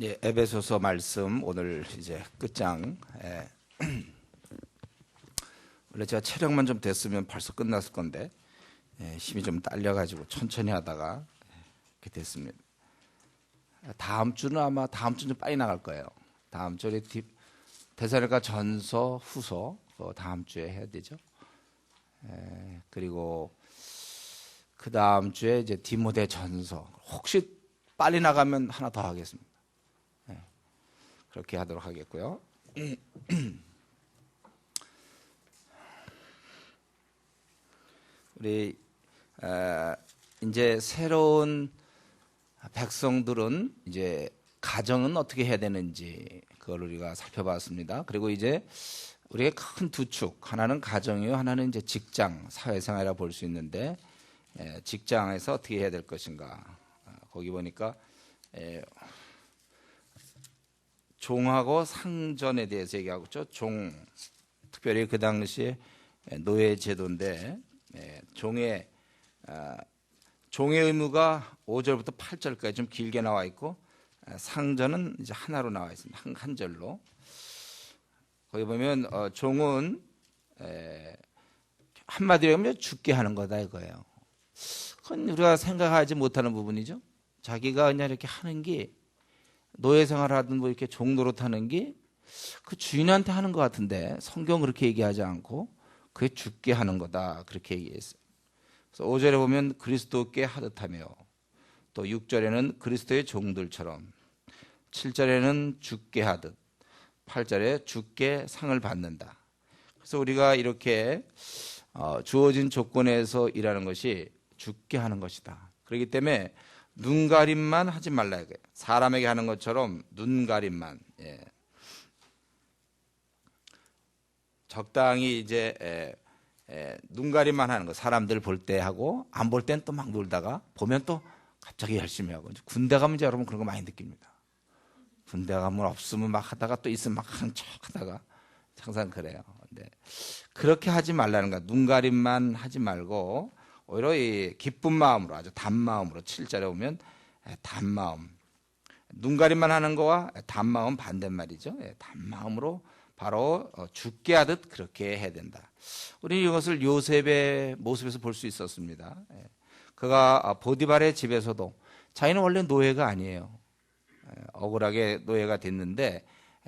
예, 에베소서 말씀 오늘 이제 끝장. 원래 제가 체력만 좀 됐으면 벌써 끝났을 건데 힘이 좀 딸려가지고 천천히 하다가 이렇게 됐습니다. 다음 주는 아마 다음 주는 빨리 나갈 거예요. 다음 주에 데살로니가 전서 후서 다음 주에 해야 되죠. 그리고 그 다음 주에 이제 디모데 전서, 혹시 빨리 나가면 하나 더 하겠습니다. 그렇게 하도록 하겠고요. 우리 이제 새로운 백성들은 이제 가정은 어떻게 해야 되는지 그걸 우리가 살펴봤습니다. 그리고 이제 우리의 큰 두 축, 하나는 가정이요, 하나는 이제 직장, 사회생활이라 볼 수 있는데 직장에서 어떻게 해야 될 것인가. 거기 보니까 종하고 상전에 대해서 얘기하고 있죠. 종, 특별히 그 당시에 노예 제도인데 종의 의무가 5절부터 8절까지 좀 길게 나와 있고 상전은 이제 하나로 나와 있습니다. 한 절로. 거기 보면 종은 한마디로 하면 죽게 하는 거다 이거예요. 그건 우리가 생각하지 못하는 부분이죠. 자기가 그냥 이렇게 하는 게 노예 생활하든 뭐 이렇게 종 노릇하는 게 그 주인한테 하는 것 같은데 성경은 그렇게 얘기하지 않고 그게 죽게 하는 거다 그렇게 얘기했어요. 그래서 5절에 보면 그리스도께 하듯하며, 또 6절에는 그리스도의 종들처럼, 7절에는 죽게 하듯, 8절에 죽게 상을 받는다. 그래서 우리가 이렇게 주어진 조건에서 일하는 것이 죽게 하는 것이다. 그렇기 때문에 눈가림만 하지 말라 이거예요. 사람에게 하는 것처럼 눈가림만. 적당히 이제 눈가림만 하는 거. 사람들 볼 때 하고 안 볼 땐 또 막 놀다가 보면 또 갑자기 열심히 하고. 군대 가면 이제 여러분 그런 거 많이 느낍니다. 군대 가면 없으면 막 하다가 또 있으면 막 하는 척 하다가 항상 그래요. 근데 그렇게 하지 말라는 거야. 눈가림만 하지 말고 오히려 이 기쁜 마음으로, 아주 단 마음으로, 7절에 보면 단 마음. 눈가림만 하는 거와 단 마음 반대말이죠. 단 마음으로 바로 죽게 하듯 그렇게 해야 된다. 우리는 이것을 요셉의 모습에서 볼 수 있었습니다. 그가 보디발의 집에서도, 자기는 원래 노예가 아니에요. 억울하게 노예가 됐는데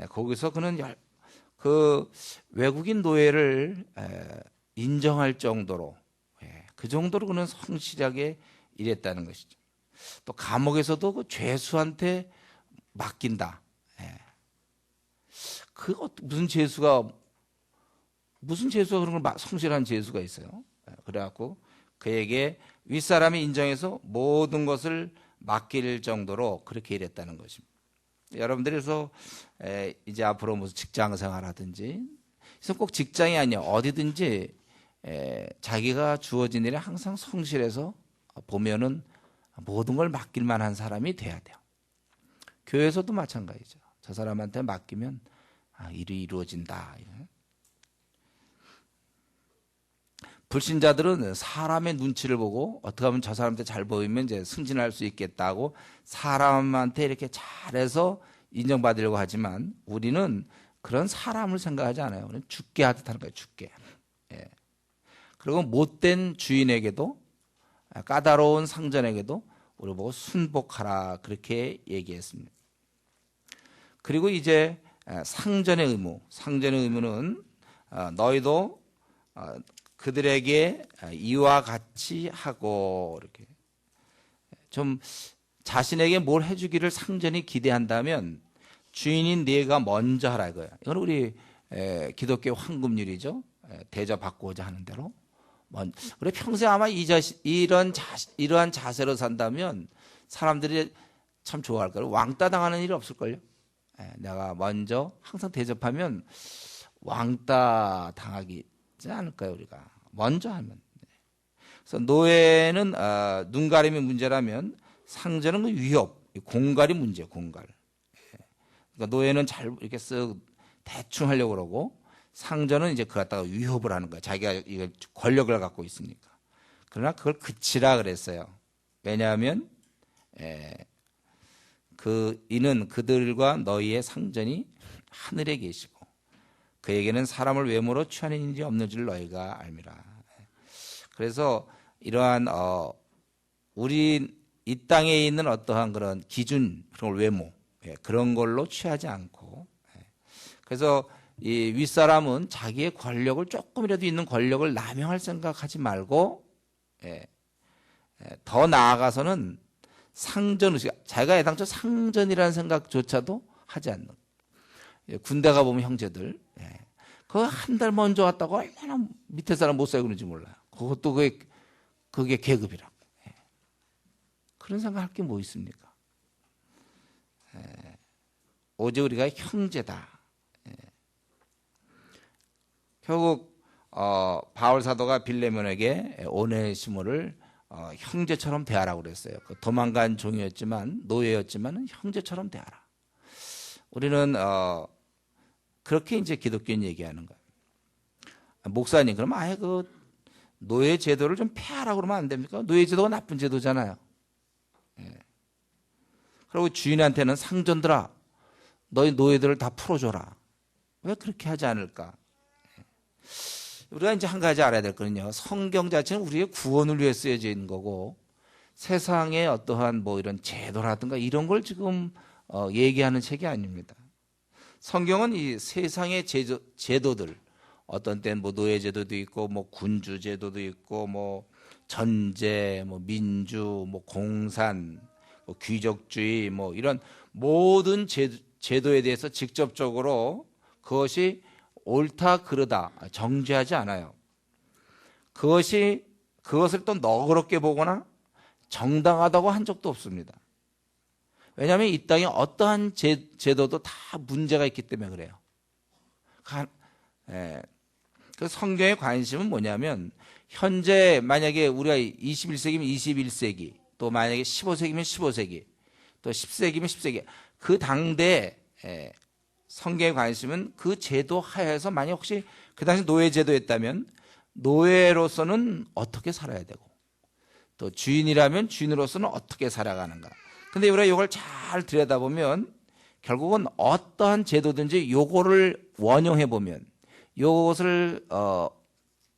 거기서 그는 그 외국인 노예를 인정할 정도로, 그 정도로 그는 성실하게 일했다는 것이죠. 또 감옥에서도 그 죄수한테 맡긴다. 그 무슨 죄수가 그런 걸 성실한 죄수가 있어요. 그래갖고 그에게 윗사람이 인정해서 모든 것을 맡길 정도로 그렇게 일했다는 것입니다. 여러분들에서 이제 앞으로 무슨 직장 생활하든지, 그래서 꼭 직장이 아니야, 어디든지 자기가 주어진 일에 항상 성실해서 보면은 모든 걸 맡길 만한 사람이 돼야 돼요. 교회에서도 마찬가지죠. 저 사람한테 맡기면 일이 이루어진다. 불신자들은 사람의 눈치를 보고 어떻게 하면 저 사람한테 잘 보이면 이제 승진할 수 있겠다고 사람한테 이렇게 잘해서 인정받으려고 하지만, 우리는 그런 사람을 생각하지 않아요. 우리는 죽게 하듯 하는 거예요. 죽게. 그리고 못된 주인에게도, 까다로운 상전에게도 우리 보고 순복하라 그렇게 얘기했습니다. 그리고 이제 상전의 의무는 너희도 그들에게 이와 같이 하고, 이렇게 좀 자신에게 뭘 해주기를 상전이 기대한다면 주인인 네가 먼저 하라 이거야. 이건 우리 기독교 황금률이죠. 대접받고자 하는 대로. 우리 평생 아마 이러한 자세로 산다면 사람들이 참 좋아할 거예요. 왕따 당하는 일이 없을걸요. 내가 먼저 항상 대접하면 왕따 당하지 않을까요, 우리가? 먼저 하면. 그래서 노예는 눈가림이 문제라면 상전은 그 위협, 공갈이 문제예요, 공갈. 그러니까 노예는 잘 이렇게 쓱 대충 하려고 그러고, 상전은 이제 그걸 갖다가 위협을 하는 거야. 자기가 이거 권력을 갖고 있으니까. 그러나 그걸 그치라 그랬어요. 왜냐하면 이는 그들과 너희의 상전이 하늘에 계시고 그에게는 사람을 외모로 취하는지 없는지를 너희가 알미라. 그래서 이러한 우리 이 땅에 있는 어떠한 그런 기준, 그런 외모, 그런 걸로 취하지 않고, 그래서 이 윗사람은 자기의 권력을 조금이라도 있는 권력을 남용할 생각하지 말고, 더 나아가서는 상전의식, 자기가 애당초 상전이라는 생각조차도 하지 않는. 군대 가보면 형제들, 그거 한 달 먼저 왔다고 얼마나 밑에 사람 못 살고 그런지 몰라요. 그것도 그게 계급이라고. 그런 생각할 게 뭐 있습니까? 오직 우리가 형제다. 결국 바울 사도가 빌레몬에게 오네시모를 형제처럼 대하라고 그랬어요. 그 도망간 종이었지만 노예였지만 형제처럼 대하라. 우리는 그렇게 이제 기독교인 얘기하는 거예요. 목사님, 그럼 아예 그 노예 제도를 좀 폐하라고 그러면 안 됩니까? 노예 제도가 나쁜 제도잖아요. 그리고 주인한테는 상전들아, 너희 노예들을 다 풀어줘라. 왜 그렇게 하지 않을까? 우리가 이제 한 가지 알아야 될 거는요. 성경 자체는 우리의 구원을 위해 쓰여져 있는 거고, 세상의 어떠한 뭐 이런 제도라든가 이런 걸 지금 얘기하는 책이 아닙니다. 성경은 이 세상의 제도들, 어떤 때는 뭐 노예 제도도 있고, 뭐 군주 제도도 있고, 뭐 전제, 뭐 민주, 뭐 공산, 뭐 귀족주의, 뭐 이런 모든 제도에 대해서 직접적으로 그것이 옳다 그르다 정죄하지 않아요. 그것을 또 너그럽게 보거나 정당하다고 한 적도 없습니다. 왜냐하면 이 땅에 어떠한 제도도 다 문제가 있기 때문에 그래요. 그 성경의 관심은 뭐냐면 현재 만약에 우리가 21세기면 21세기, 또 만약에 15세기면 15세기, 또 10세기면 10세기, 그 당대 성경의 관심은 그 제도 하에서 만약 혹시 그 당시 노예 제도였다면 노예로서는 어떻게 살아야 되고, 또 주인이라면 주인으로서는 어떻게 살아가는가. 근데 우리가 이걸 잘 들여다보면 결국은 어떠한 제도든지 요거를 원용해 보면, 요것을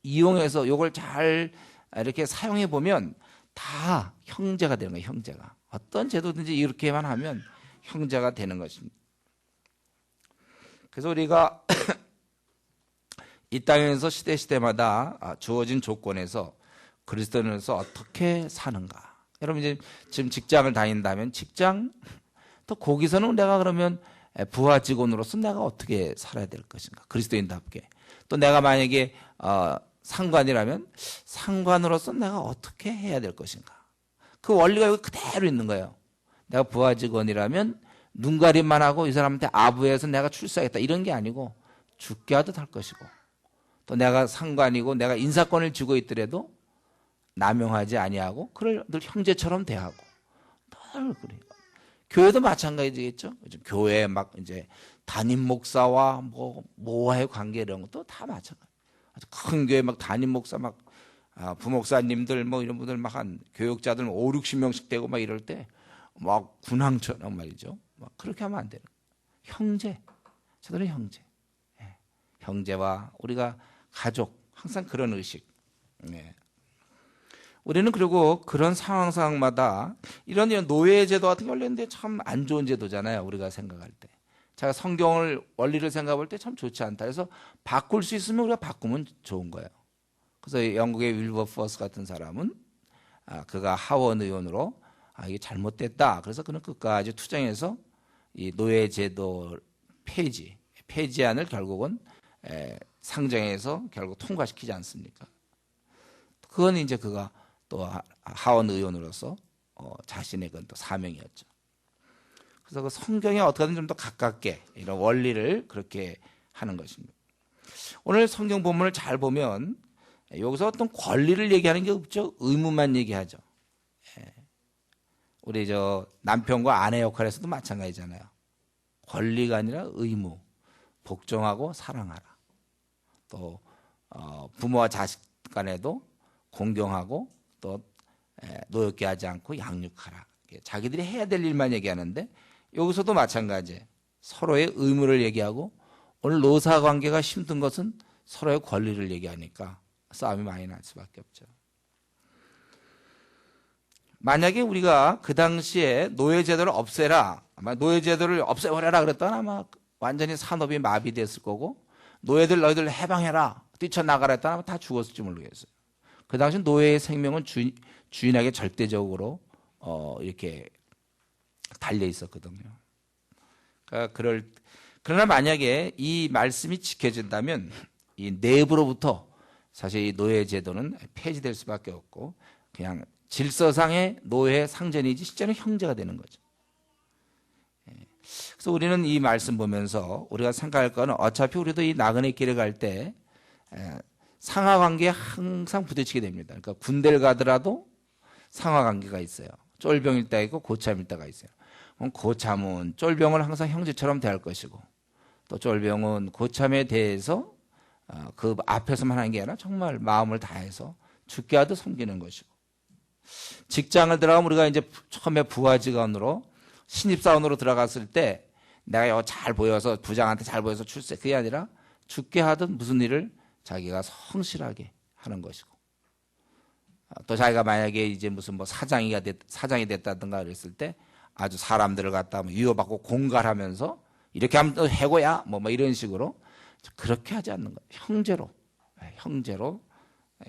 이용해서 요걸 잘 이렇게 사용해 보면 다 형제가 되는 거예요. 형제가 어떤 제도든지 이렇게만 하면 형제가 되는 것입니다. 그래서 우리가 이 땅에서 시대마다 주어진 조건에서 그리스도인으로서 어떻게 사는가. 여러분 이제 지금 직장을 다닌다면 직장, 또 거기서는 내가 그러면 부하 직원으로서 내가 어떻게 살아야 될 것인가. 그리스도인답게. 또 내가 만약에 상관이라면 상관으로서 내가 어떻게 해야 될 것인가. 그 원리가 여기 그대로 있는 거예요. 내가 부하 직원이라면 눈가림만 하고 이 사람한테 아부해서 내가 출세하겠다 이런 게 아니고 죽게 하듯 할 것이고, 또 내가 상관이고 내가 인사권을 쥐고 있더라도 남용하지 아니하고 그를 늘 형제처럼 대하고, 늘 그래요. 교회도 마찬가지겠죠. 교회 막 이제 담임 목사와 뭐와의 관계 이런 것도 다 마찬가지. 아주 큰 교회 막 담임 목사 막 부목사님들 뭐 이런 분들 막 한 교육자들 5, 60명씩 되고 막 이럴 때 막 군왕처럼 말이죠. 막 그렇게 하면 안 되는. 형제, 저들은 형제. 형제와 우리가 가족, 항상 그런 의식. 우리는 그리고 그런 상황마다 이런 노예 제도 같은 게 원래 참 안 좋은 제도잖아요. 우리가 생각할 때. 제가 성경을 원리를 생각해 볼 때 참 좋지 않다. 그래서 바꿀 수 있으면 우리가 바꾸면 좋은 거예요. 그래서 영국의 윌버포스 같은 사람은 그가 하원 의원으로 이게 잘못됐다. 그래서 그는 끝까지 투쟁해서 이 노예 제도 폐지안을 결국은 상정해서 결국 통과시키지 않습니까? 그건 이제 그가 또 하원 의원으로서 자신의 그건 또 사명이었죠. 그래서 그 성경에 어떻게든 좀 더 가깝게 이런 원리를 그렇게 하는 것입니다. 오늘 성경 본문을 잘 보면 여기서 어떤 권리를 얘기하는 게 없죠. 의무만 얘기하죠. 우리 남편과 아내 역할에서도 마찬가지잖아요. 권리가 아니라 의무. 복종하고 사랑하라. 또 부모와 자식 간에도 공경하고 또 노엽게 하지 않고 양육하라. 자기들이 해야 될 일만 얘기하는데 여기서도 마찬가지예요. 서로의 의무를 얘기하고 오늘 노사 관계가 힘든 것은 서로의 권리를 얘기하니까 싸움이 많이 날 수밖에 없죠. 만약에 우리가 그 당시에 노예제도를 없애라, 아마 노예제도를 없애버려라 그랬더니 아마 완전히 산업이 마비됐을 거고 노예들 너희들 해방해라, 뛰쳐나가라 했더니 아마 다 죽었을지 모르겠어요. 그 당시 노예의 생명은 주인에게 절대적으로 이렇게 달려 있었거든요. 그러나 만약에 이 말씀이 지켜진다면 이 내부로부터 사실 이 노예제도는 폐지될 수밖에 없고 그냥 질서상의 노예의 상전이지 실제는 형제가 되는 거죠. 그래서 우리는 이 말씀 보면서 우리가 생각할 거는 어차피 우리도 이 나그네 길을 갈 때 상하관계에 항상 부딪히게 됩니다. 그러니까 군대를 가더라도 상하관계가 있어요. 쫄병일 때가 있고 고참일 때가 있어요. 그럼 고참은 쫄병을 항상 형제처럼 대할 것이고 또 쫄병은 고참에 대해서 그 앞에서만 하는 게 아니라 정말 마음을 다해서 죽게 하듯 섬기는 것이고 직장을 들어가면 우리가 이제 처음에 부하직원으로 신입사원으로 들어갔을 때 내가 이거 잘 보여서 부장한테 잘 보여서 출세 그게 아니라 죽게 하듯 무슨 일을 자기가 성실하게 하는 것이고 또 자기가 만약에 이제 무슨 뭐 사장이 됐다든가 그랬을 때 아주 사람들을 갖다 위협받고 공갈하면서 이렇게 하면 또 해고야 뭐 이런 식으로 그렇게 하지 않는 거예요. 형제로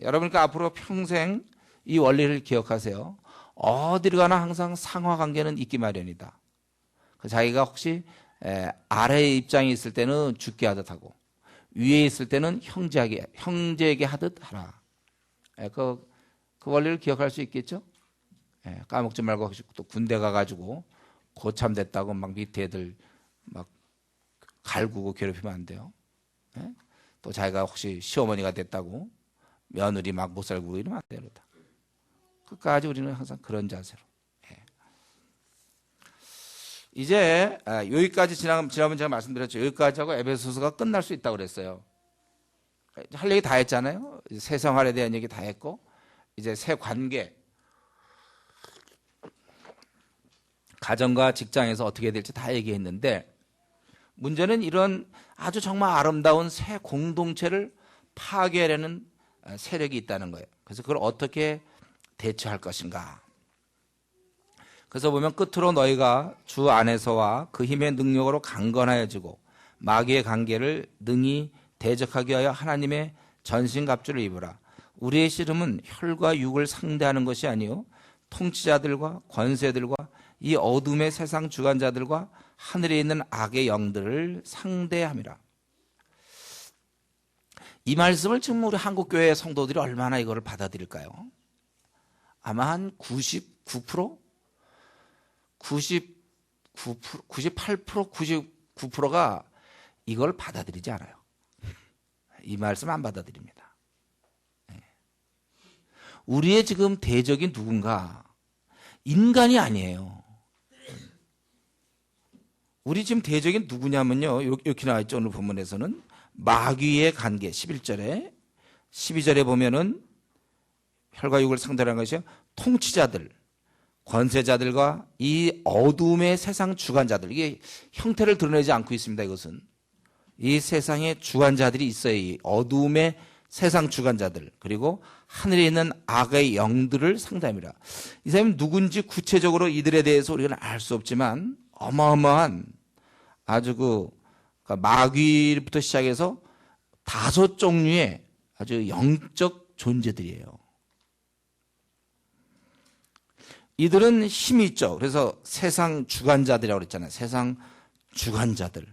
여러분 그러니까 앞으로 평생 이 원리를 기억하세요. 어디를 가나 항상 상하관계는 있기 마련이다. 자기가 혹시 아래의 입장에 있을 때는 죽게 하듯 하고 위에 있을 때는 형제에게 하듯 하라. 그 원리를 기억할 수 있겠죠? 까먹지 말고 또 군대 가가지고 고참 됐다고 막 밑에 애들 막 갈구고 괴롭히면 안 돼요. 또 자기가 혹시 시어머니가 됐다고 며느리 막 못 살고 이러면 안 됩니다. 끝까지 우리는 항상 그런 자세로. 이제 여기까지 지난번 제가 말씀드렸죠. 여기까지 하고 에베소서가 끝날 수 있다고 그랬어요. 할 얘기 다 했잖아요. 새 생활에 대한 얘기 다 했고 이제 새 관계 가정과 직장에서 어떻게 될지 다 얘기했는데 문제는 이런 아주 정말 아름다운 새 공동체를 파괴하려는 세력이 있다는 거예요. 그래서 그걸 어떻게 대처할 것인가. 그래서 보면 끝으로 너희가 주 안에서와 그 힘의 능력으로 강건하여지고 마귀의 관계를 능히 대적하게 하여 하나님의 전신갑주를 입으라. 우리의 씨름은 혈과 육을 상대하는 것이 아니요 통치자들과 권세들과 이 어둠의 세상 주관자들과 하늘에 있는 악의 영들을 상대함이라. 이 말씀을 지금 우리 한국교회 성도들이 얼마나 이거를 받아들일까요? 아마 한 99%? 98%, 99%가 이걸 받아들이지 않아요. 이 말씀 안 받아들입니다. 우리의 지금 대적이 누군가? 인간이 아니에요. 우리 지금 대적이 누구냐면요. 이렇게 나와있죠. 오늘 본문에서는 마귀의 관계 11절에 12절에 보면은 혈과 육을 상대하는 것이 통치자들, 권세자들과 이 어둠의 세상 주관자들. 이게 형태를 드러내지 않고 있습니다. 이것은 이 세상의 주관자들이 있어요. 이 어둠의 세상 주관자들 그리고 하늘에 있는 악의 영들을 상대합니다. 이 사람이 누군지 구체적으로 이들에 대해서 우리가 알 수 없지만 어마어마한 아주 마귀부터 시작해서 5종류의 아주 영적 존재들이에요. 이들은 힘이 있죠. 그래서 세상 주관자들이라고 그랬잖아요. 세상 주관자들.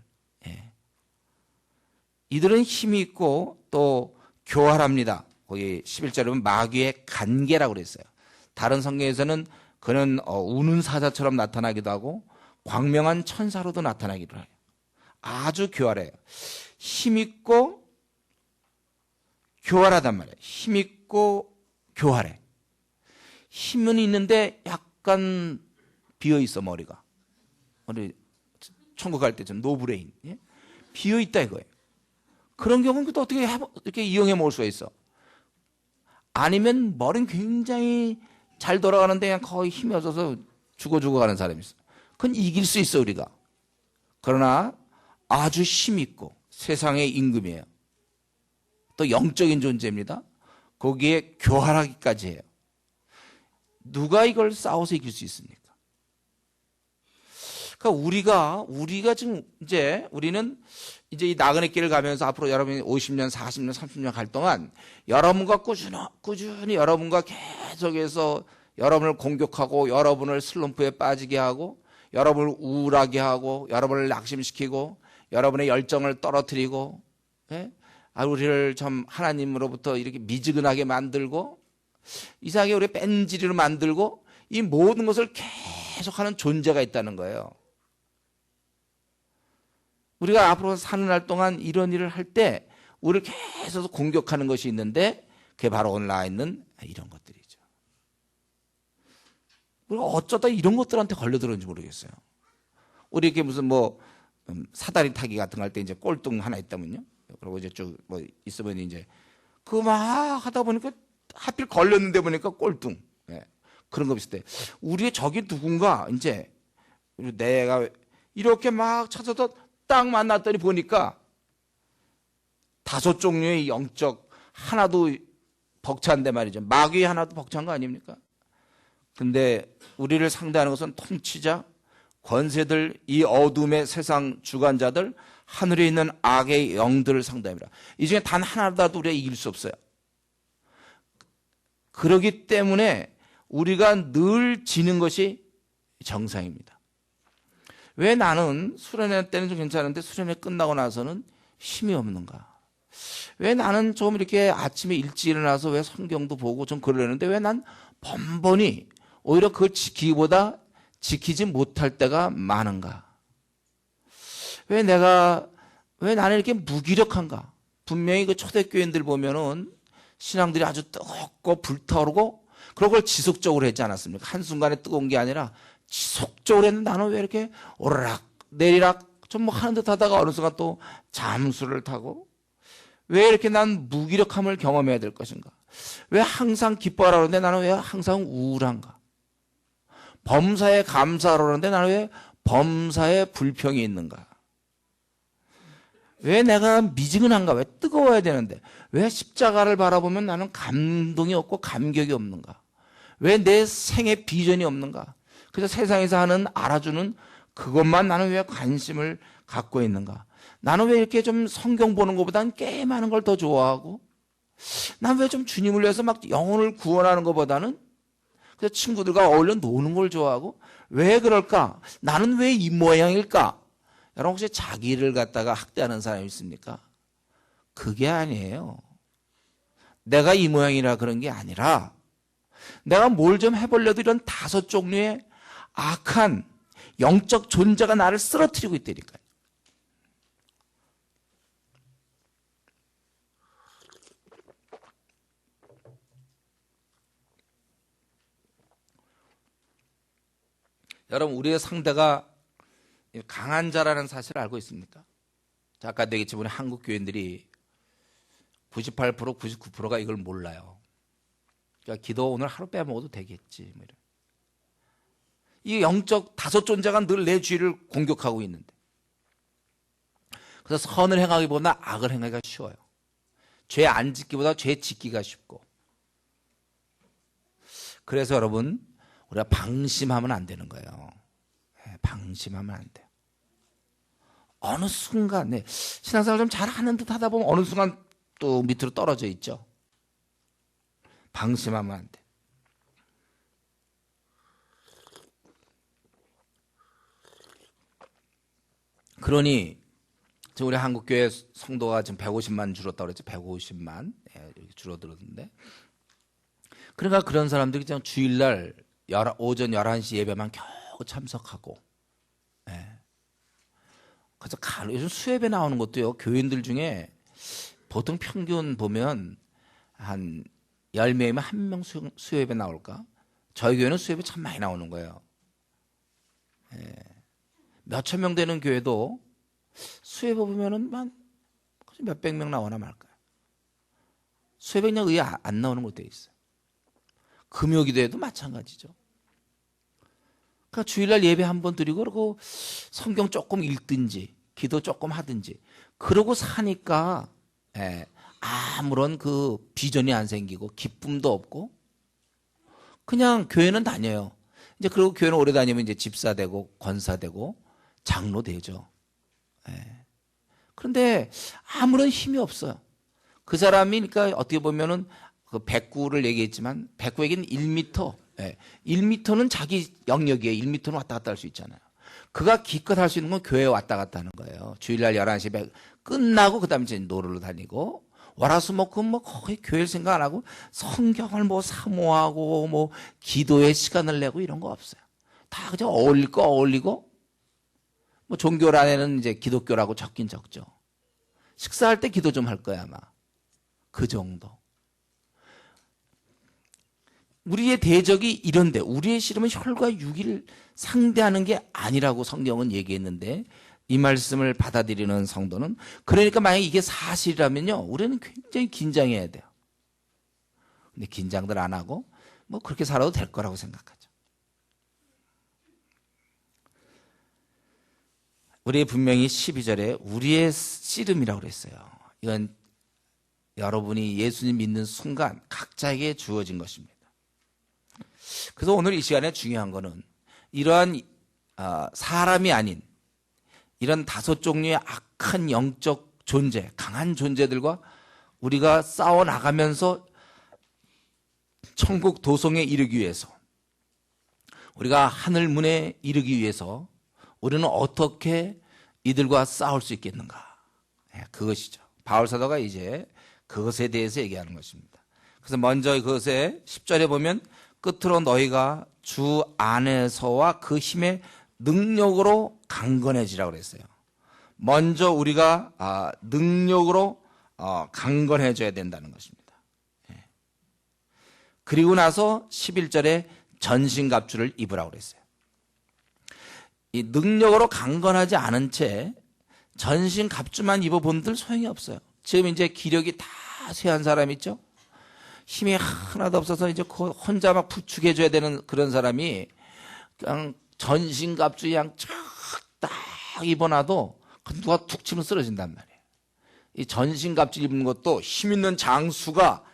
이들은 힘이 있고 또 교활합니다. 거기 11절에 보면 마귀의 간계라고 그랬어요. 다른 성경에서는 그는 우는 사자처럼 나타나기도 하고 광명한 천사로도 나타나기도 해요. 아주 교활해요. 힘있고 교활하단 말이에요. 힘있고 교활해. 힘은 있는데 약간 비어있어 머리가. 우리 천국 갈 때 좀 노브레인. 비어있다 이거예요. 그런 경우는 또 어떻게 이렇게 이용해 먹을 수가 있어. 아니면 머리는 굉장히 잘 돌아가는데 그냥 거의 힘이 없어서 죽어가는 사람이 있어. 그건 이길 수 있어 우리가. 그러나 아주 힘있고 세상의 임금이에요. 또 영적인 존재입니다. 거기에 교활하기까지 해요. 누가 이걸 싸워서 이길 수 있습니까? 그러니까 우리가 지금 우리는 이제 이 나그네 길을 가면서 앞으로 여러분이 50년, 40년, 30년 갈 동안 여러분과 꾸준히 여러분과 계속해서 여러분을 공격하고 여러분을 슬럼프에 빠지게 하고 여러분을 우울하게 하고 여러분을 낙심시키고 여러분의 열정을 떨어뜨리고, 예? 우리를 좀 하나님으로부터 이렇게 미지근하게 만들고 이상하게 우리 뺀질이로 만들고 이 모든 것을 계속하는 존재가 있다는 거예요. 우리가 앞으로 사는 날 동안 이런 일을 할 때 우리를 계속 공격하는 것이 있는데 그게 바로 오늘 나와 있는 이런 것들이죠. 우리가 어쩌다 이런 것들한테 걸려들었는지 모르겠어요. 우리 이렇게 무슨 사다리 타기 같은 거 할 때 이제 꼴등 하나 있다면요. 그리고 이제 쭉 있으면 이제 그거 막 하다 보니까 하필 걸렸는데 보니까 꼴등. 예. 그런 거 비슷해. 우리의 적이 누군가 이제 내가 이렇게 막 찾아서 딱 만났더니 보니까 5종류의 영적 하나도 벅찬데 말이죠. 마귀 하나도 벅찬 거 아닙니까? 근데 우리를 상대하는 것은 통치자, 권세들, 이 어둠의 세상 주관자들, 하늘에 있는 악의 영들을 상대합니다. 이 중에 단 하나라도 우리가 이길 수 없어요. 그렇기 때문에 우리가 늘 지는 것이 정상입니다. 왜 나는 수련회 때는 좀 괜찮은데 수련회 끝나고 나서는 힘이 없는가? 왜 나는 좀 이렇게 아침에 일찍 일어나서 왜 성경도 보고 좀 그러려는데 왜 난 번번이 오히려 그걸 지키기보다 지키지 못할 때가 많은가? 왜 나는 이렇게 무기력한가? 분명히 그 초대교인들 보면은 신앙들이 아주 뜨겁고 불타오르고 그런 걸 지속적으로 했지 않았습니까? 한순간에 뜨거운 게 아니라 지속적으로 했는데 나는 왜 이렇게 오르락 내리락 좀 하는 듯 하다가 어느 순간 또 잠수를 타고 왜 이렇게 난 무기력함을 경험해야 될 것인가? 왜 항상 기뻐하라 그러는데 나는 왜 항상 우울한가? 범사에 감사하라 그러는데 나는 왜 범사에 불평이 있는가? 왜 내가 미지근한가? 왜 뜨거워야 되는데? 왜 십자가를 바라보면 나는 감동이 없고 감격이 없는가? 왜 내 생애 비전이 없는가? 그래서 세상에서 하는 알아주는 그것만 나는 왜 관심을 갖고 있는가? 나는 왜 이렇게 좀 성경 보는 것보다는 게임하는 걸 더 좋아하고 난 왜 좀 주님을 위해서 막 영혼을 구원하는 것보다는 그래서 친구들과 어울려 노는 걸 좋아하고 왜 그럴까? 나는 왜 이 모양일까? 여러분 혹시 자기를 갖다가 학대하는 사람이 있습니까? 그게 아니에요. 내가 이 모양이라 그런 게 아니라 내가 뭘 좀 해보려도 이런 5종류의 악한 영적 존재가 나를 쓰러뜨리고 있다니까요. 여러분 우리의 상대가 강한 자라는 사실을 알고 있습니까? 자, 아까 얘기했지만 한국 교인들이 98%, 99%가 이걸 몰라요. 그러니까 기도 오늘 하루 빼먹어도 되겠지. 이 영적 5존재가 늘 내 주위를 공격하고 있는데 그래서 선을 행하기보다 악을 행하기가 쉬워요. 죄 안 짓기보다 죄 짓기가 쉽고 그래서 여러분 우리가 방심하면 안 되는 거예요. 방심하면 안 돼요. 어느 순간 신앙생활 좀 잘하는 듯 하다 보면 어느 순간 또 밑으로 떨어져 있죠. 방심하면 안 돼. 그러니 지금 우리 한국교회 성도가 지금 150만 줄었다고 그랬죠. 150만 이렇게 줄어들었는데 그러니까 그런 사람들이 그냥 주일날 오전 11시 예배만 겨우 참석하고 그래서 요즘 수예배 나오는 것도요. 교인들 중에 보통 평균 보면 한 10명이면 1명 수예배 나올까? 저희 교회는 수예배 참 많이 나오는 거예요. 몇천 명 되는 교회도 수예배 보면은 몇백 명 나오나 말까요? 수예배 그냥 의외 안 나오는 곳도 있어요. 금요기도에도 마찬가지죠. 그러니까 주일날 예배 한번 드리고 그러고 성경 조금 읽든지 기도 조금 하든지 그러고 사니까 아무런 그 비전이 안 생기고 기쁨도 없고 그냥 교회는 다녀요. 이제 그리고 교회는 오래 다니면 이제 집사 되고 권사 되고 장로 되죠. 그런데 아무런 힘이 없어요. 그 사람이 그러니까 어떻게 보면은 그 백구를 얘기했지만 백구에게는 1m, 1m는 자기 영역이에요. 1m는 왔다 갔다 할 수 있잖아요. 그가 기껏 할 수 있는 건 교회에 왔다 갔다 하는 거예요. 주일날 11시에 끝나고 그다음에 이제 노르러 다니고 월화수목금 뭐 거의 교회를 생각 안 하고 성경을 뭐 사모하고 뭐 기도에 시간을 내고 이런 거 없어요. 다 그저 어울릴 거 어울리고 뭐 종교란에는 이제 기독교라고 적긴 적죠. 식사할 때 기도 좀 할 거야 아마. 그 정도. 우리의 대적이 이런데 우리의 씨름은 혈과 육을 상대하는 게 아니라고 성경은 얘기했는데 이 말씀을 받아들이는 성도는 그러니까 만약에 이게 사실이라면요 우리는 굉장히 긴장해야 돼요. 근데 긴장들 안 하고 뭐 그렇게 살아도 될 거라고 생각하죠. 우리 분명히 12절에 우리의 씨름이라고 그랬어요. 이건 여러분이 예수님 믿는 순간 각자에게 주어진 것입니다. 그래서 오늘 이 시간에 중요한 거는 이러한 사람이 아닌 이런 5종류의 악한 영적 존재, 강한 존재들과 우리가 싸워나가면서 천국 도성에 이르기 위해서 우리가 하늘 문에 이르기 위해서 우리는 어떻게 이들과 싸울 수 있겠는가? 그것이죠. 바울 사도가 이제 그것에 대해서 얘기하는 것입니다. 그래서 먼저 그것에 10절에 보면 끝으로 너희가 주 안에서와 그 힘의 능력으로 강건해지라고 그랬어요. 먼저 우리가 능력으로 강건해져야 된다는 것입니다. 그리고 나서 11절에 전신갑주를 입으라고 그랬어요. 이 능력으로 강건하지 않은 채 전신갑주만 입어본들 소용이 없어요. 지금 이제 기력이 다 쇠한 사람 있죠? 힘이 하나도 없어서 이제 혼자 막 부축해줘야 되는 그런 사람이 그냥 전신갑주 그냥 쫙딱 입어놔도 누가 툭 치면 쓰러진단 말이에요. 이 전신갑주 입는 것도 힘 있는 장수가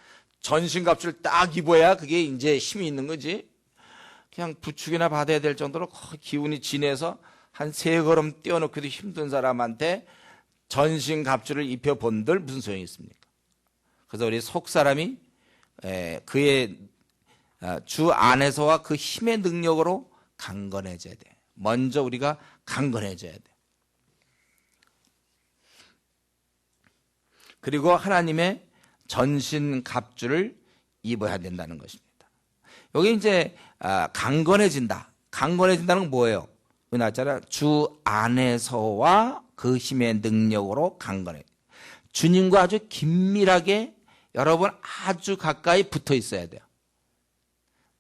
전신갑주를 딱 입어야 그게 이제 힘이 있는 거지. 그냥 부축이나 받아야 될 정도로 거의 기운이 진해서 한 3걸음 뛰어놓기도 힘든 사람한테 전신갑주를 입혀본들 무슨 소용이 있습니까? 그래서 우리 속사람이 그의 주 안에서와 그 힘의 능력으로 강건해져야 돼. 먼저 우리가 강건해져야 돼. 그리고 하나님의 전신갑주를 입어야 된다는 것입니다. 여기 이제 강건해진다. 강건해진다는 건 뭐예요? 나왔잖아요. 주 안에서와 그 힘의 능력으로 강건해. 주님과 아주 긴밀하게 여러분 아주 가까이 붙어 있어야 돼요.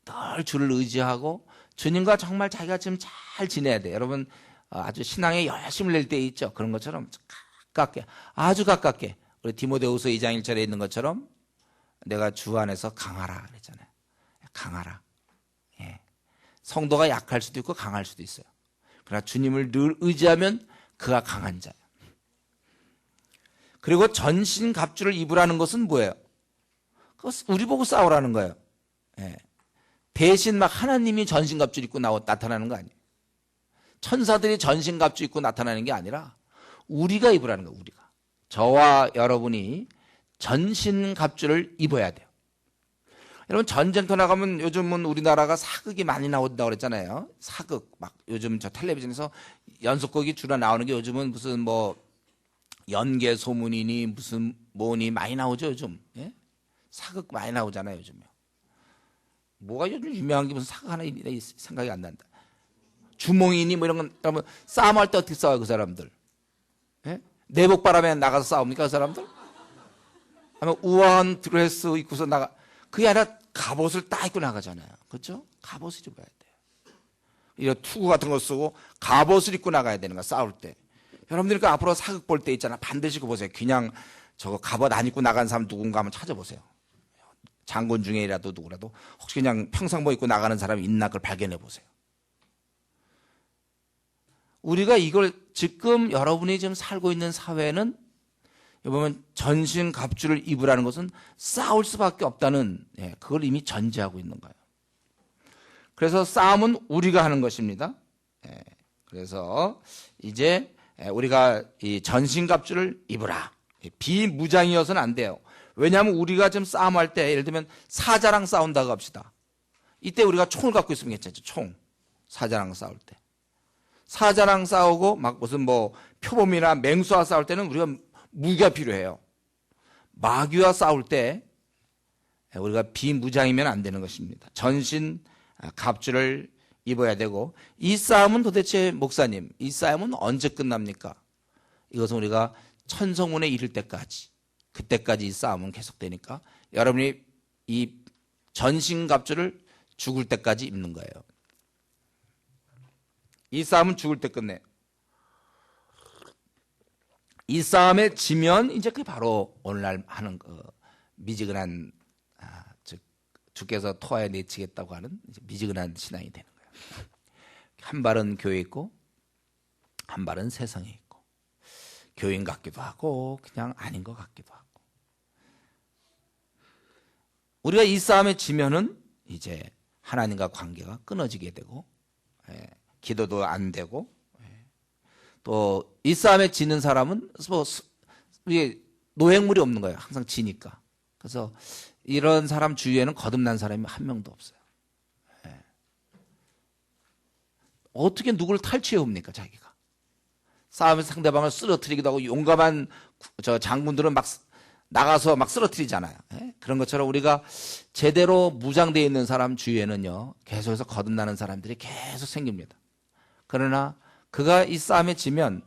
늘 주를 의지하고 주님과 정말 자기가 지금 잘 지내야 돼요. 여러분 아주 신앙에 열심을 낼 때 있죠. 그런 것처럼 가깝게 아주 가깝게 우리 디모데후서 2장 1절에 있는 것처럼 내가 주 안에서 강하라 그랬잖아요. 강하라. 성도가 약할 수도 있고 강할 수도 있어요. 그러나 주님을 늘 의지하면 그가 강한 자예요. 그리고 전신갑주를 입으라는 것은 뭐예요? 우리 보고 싸우라는 거예요. 대신 막 하나님이 전신갑주 입고 나타나는 거 아니에요. 천사들이 전신갑주 입고 나타나는 게 아니라 우리가 입으라는 거예요. 우리가. 저와 여러분이 전신갑주를 입어야 돼요. 여러분 전쟁터 나가면 요즘은 우리나라가 사극이 많이 나온다고 그랬잖아요. 사극 막 요즘 저 텔레비전에서 연속극이 주로 나오는 게 요즘은 무슨 뭐 연개 소문이니 무슨 뭐니 많이 나오죠 요즘. 예? 사극 많이 나오잖아요 요즘에. 뭐가 요즘 유명한 게 무슨 사극 하나 생각이 안 난다. 주몽이니 뭐 이런 건 그러면 싸움할 때 어떻게 싸워요 그 사람들? 예? 내복바람에 나가서 싸웁니까 그 사람들? 아니면 우아한 드레스 입고서 나가 그게 아니라 갑옷을 딱 입고 나가잖아요. 그렇죠? 갑옷을 입어야 돼요. 이런 투구 같은 거 쓰고 갑옷을 입고 나가야 되는 거야 싸울 때. 여러분들이 앞으로 사극 볼 때 있잖아. 반드시 보세요. 그냥 저거 갑옷 안 입고 나간 사람 누군가 한번 찾아보세요. 장군 중에라도 누구라도 혹시 그냥 평상복 입고 나가는 사람이 있나 그걸 발견해 보세요. 우리가 이걸 지금 여러분이 지금 살고 있는 사회는 보면 전신갑주를 입으라는 것은 싸울 수밖에 없다는 그걸 이미 전제하고 있는 거예요. 그래서 싸움은 우리가 하는 것입니다. 그래서 이제 우리가 이 전신갑주를 입으라. 비무장이어서는 안 돼요. 왜냐하면 우리가 지금 싸움할 때 예를 들면 사자랑 싸운다고 합시다. 이때 우리가 총을 갖고 있으면 괜찮죠. 총. 사자랑 싸울 때. 사자랑 싸우고 막 무슨 뭐 표범이나 맹수와 싸울 때는 우리가 무기가 필요해요. 마귀와 싸울 때 우리가 비무장이면 안 되는 것입니다. 전신 갑주를 입어야 되고, 이 싸움은 도대체 목사님, 이 싸움은 언제 끝납니까? 이것은 우리가 천성문에 이를 때까지, 그때까지 이 싸움은 계속되니까 여러분이 이 전신 갑주를 죽을 때까지 입는 거예요. 이 싸움은 죽을 때 끝내요. 이 싸움에 지면 이제 그게 바로 오늘날 하는 미지근한 즉 주께서 토하에 내치겠다고 하는 미지근한 신앙이 되는 거예요. 한 발은 교회 있고 한 발은 세상에 있고, 교인 같기도 하고 그냥 아닌 것 같기도 하고. 우리가 이 싸움에 지면은 이제 하나님과 관계가 끊어지게 되고, 기도도 안 되고, 또 이 싸움에 지는 사람은 뭐 이게 노획물이 없는 거예요. 항상 지니까. 그래서 이런 사람 주위에는 거듭난 사람이 한 명도 없어요. 어떻게 누구를 탈취해 옵니까, 자기가? 싸움에서 상대방을 쓰러뜨리기도 하고, 용감한 저 장군들은 막 나가서 막 쓰러뜨리잖아요. 그런 것처럼 우리가 제대로 무장되어 있는 사람 주위에는요, 계속해서 거듭나는 사람들이 계속 생깁니다. 그러나 그가 이 싸움에 지면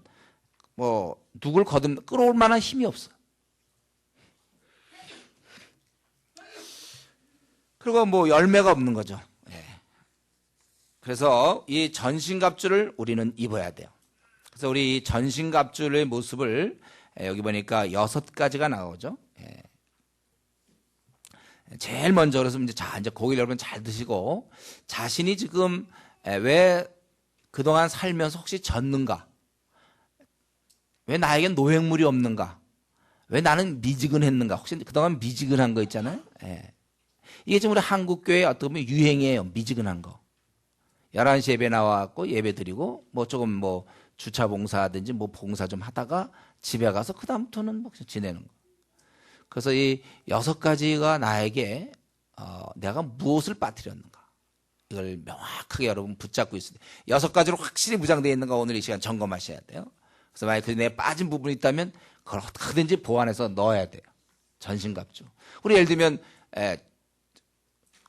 뭐 누굴 끌어올 만한 힘이 없어요. 그리고 뭐 열매가 없는 거죠. 그래서 이 전신갑주를 우리는 입어야 돼요. 그래서 우리 전신갑주의 모습을 여기 보니까 6가지가 나오죠. 제일 먼저 그래서 이제 고기를 여러분 잘 드시고, 자신이 지금 왜 그동안 살면서 혹시 졌는가? 왜 나에겐 노획물이 없는가? 왜 나는 미지근했는가? 혹시 그동안 미지근한 거 있잖아요. 이게 지금 우리 한국교회의 어떻게 보면 유행이에요. 미지근한 거. 11시 예배 나와갖고 예배 드리고, 뭐 조금 뭐 주차 봉사하든지 뭐 봉사 좀 하다가 집에 가서 그다음부터는 뭐 지내는 거. 그래서 이 6가지가 나에게 내가 무엇을 빠뜨렸는가, 이걸 명확하게 여러분 붙잡고 있어요. 6가지로 확실히 무장되어 있는가 오늘 이 시간 점검하셔야 돼요. 그래서 만약에 그 내에 빠진 부분이 있다면 그걸 어떻게든지 보완해서 넣어야 돼요. 전신갑주. 우리 예를 들면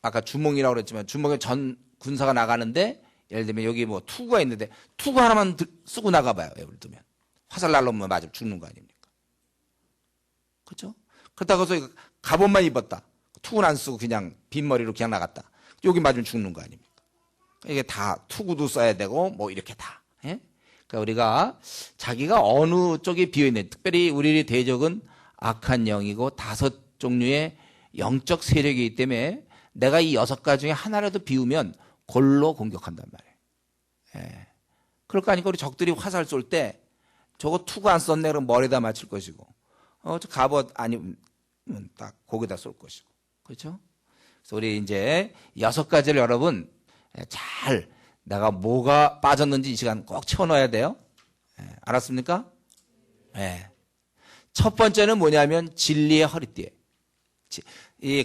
아까 주몽이라고 그랬지만, 주몽에 전 군사가 나가는데 예를 들면 여기 뭐 투구가 있는데 투구 하나만 쓰고 나가봐요. 예를 들면 화살 날라오면 맞으면 죽는 거 아닙니까? 그렇죠? 그렇다고 해서 갑옷만 입었다, 투구는 안 쓰고 그냥 빈머리로 그냥 나갔다, 여기 맞으면 죽는 거 아닙니까? 이게 다 투구도 써야 되고 뭐 이렇게 다. 그러니까 우리가 자기가 어느 쪽에 비어있는, 특별히 우리 대적은 악한 영이고 5종류의 영적 세력이기 때문에 내가 이 6가지 중에 하나라도 비우면 골로 공격한단 말이에요. 그럴 거 아니까 우리 적들이 화살 쏠 때 저거 투구 안 썼네 그럼 머리에다 맞출 것이고, 저 갑옷 아니면 딱 거기다 쏠 것이고. 그렇죠? 그래서 우리 이제 6가지를 여러분 잘, 내가 뭐가 빠졌는지 이 시간 꼭 채워넣어야 돼요. 알았습니까? 첫 번째는 뭐냐면 진리의 허리띠에.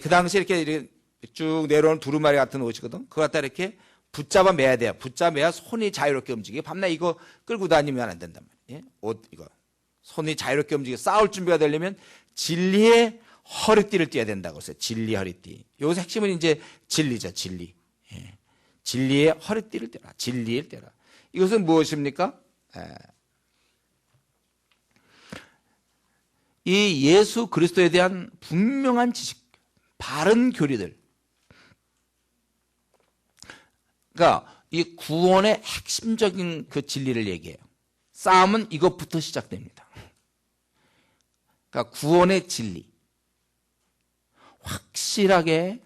그 당시 이렇게 쭉 내려오는 두루마리 같은 옷이거든. 그거 갖다 이렇게 붙잡아 매야 돼요. 붙잡아 매야 손이 자유롭게 움직이게. 밤낮 이거 끌고 다니면 안 된단 말이에요. 옷 이거 손이 자유롭게 움직이게. 싸울 준비가 되려면 진리의 허리띠를 띠어야 된다고 했어요. 진리 허리띠. 여기서 핵심은 이제 진리죠. 진리. 진리의 허리띠를 떼라. 진리를 떼라. 이것은 무엇입니까? 이 예수 그리스도에 대한 분명한 지식, 바른 교리들. 그러니까 이 구원의 핵심적인 그 진리를 얘기해요. 싸움은 이것부터 시작됩니다. 그러니까 구원의 진리. 확실하게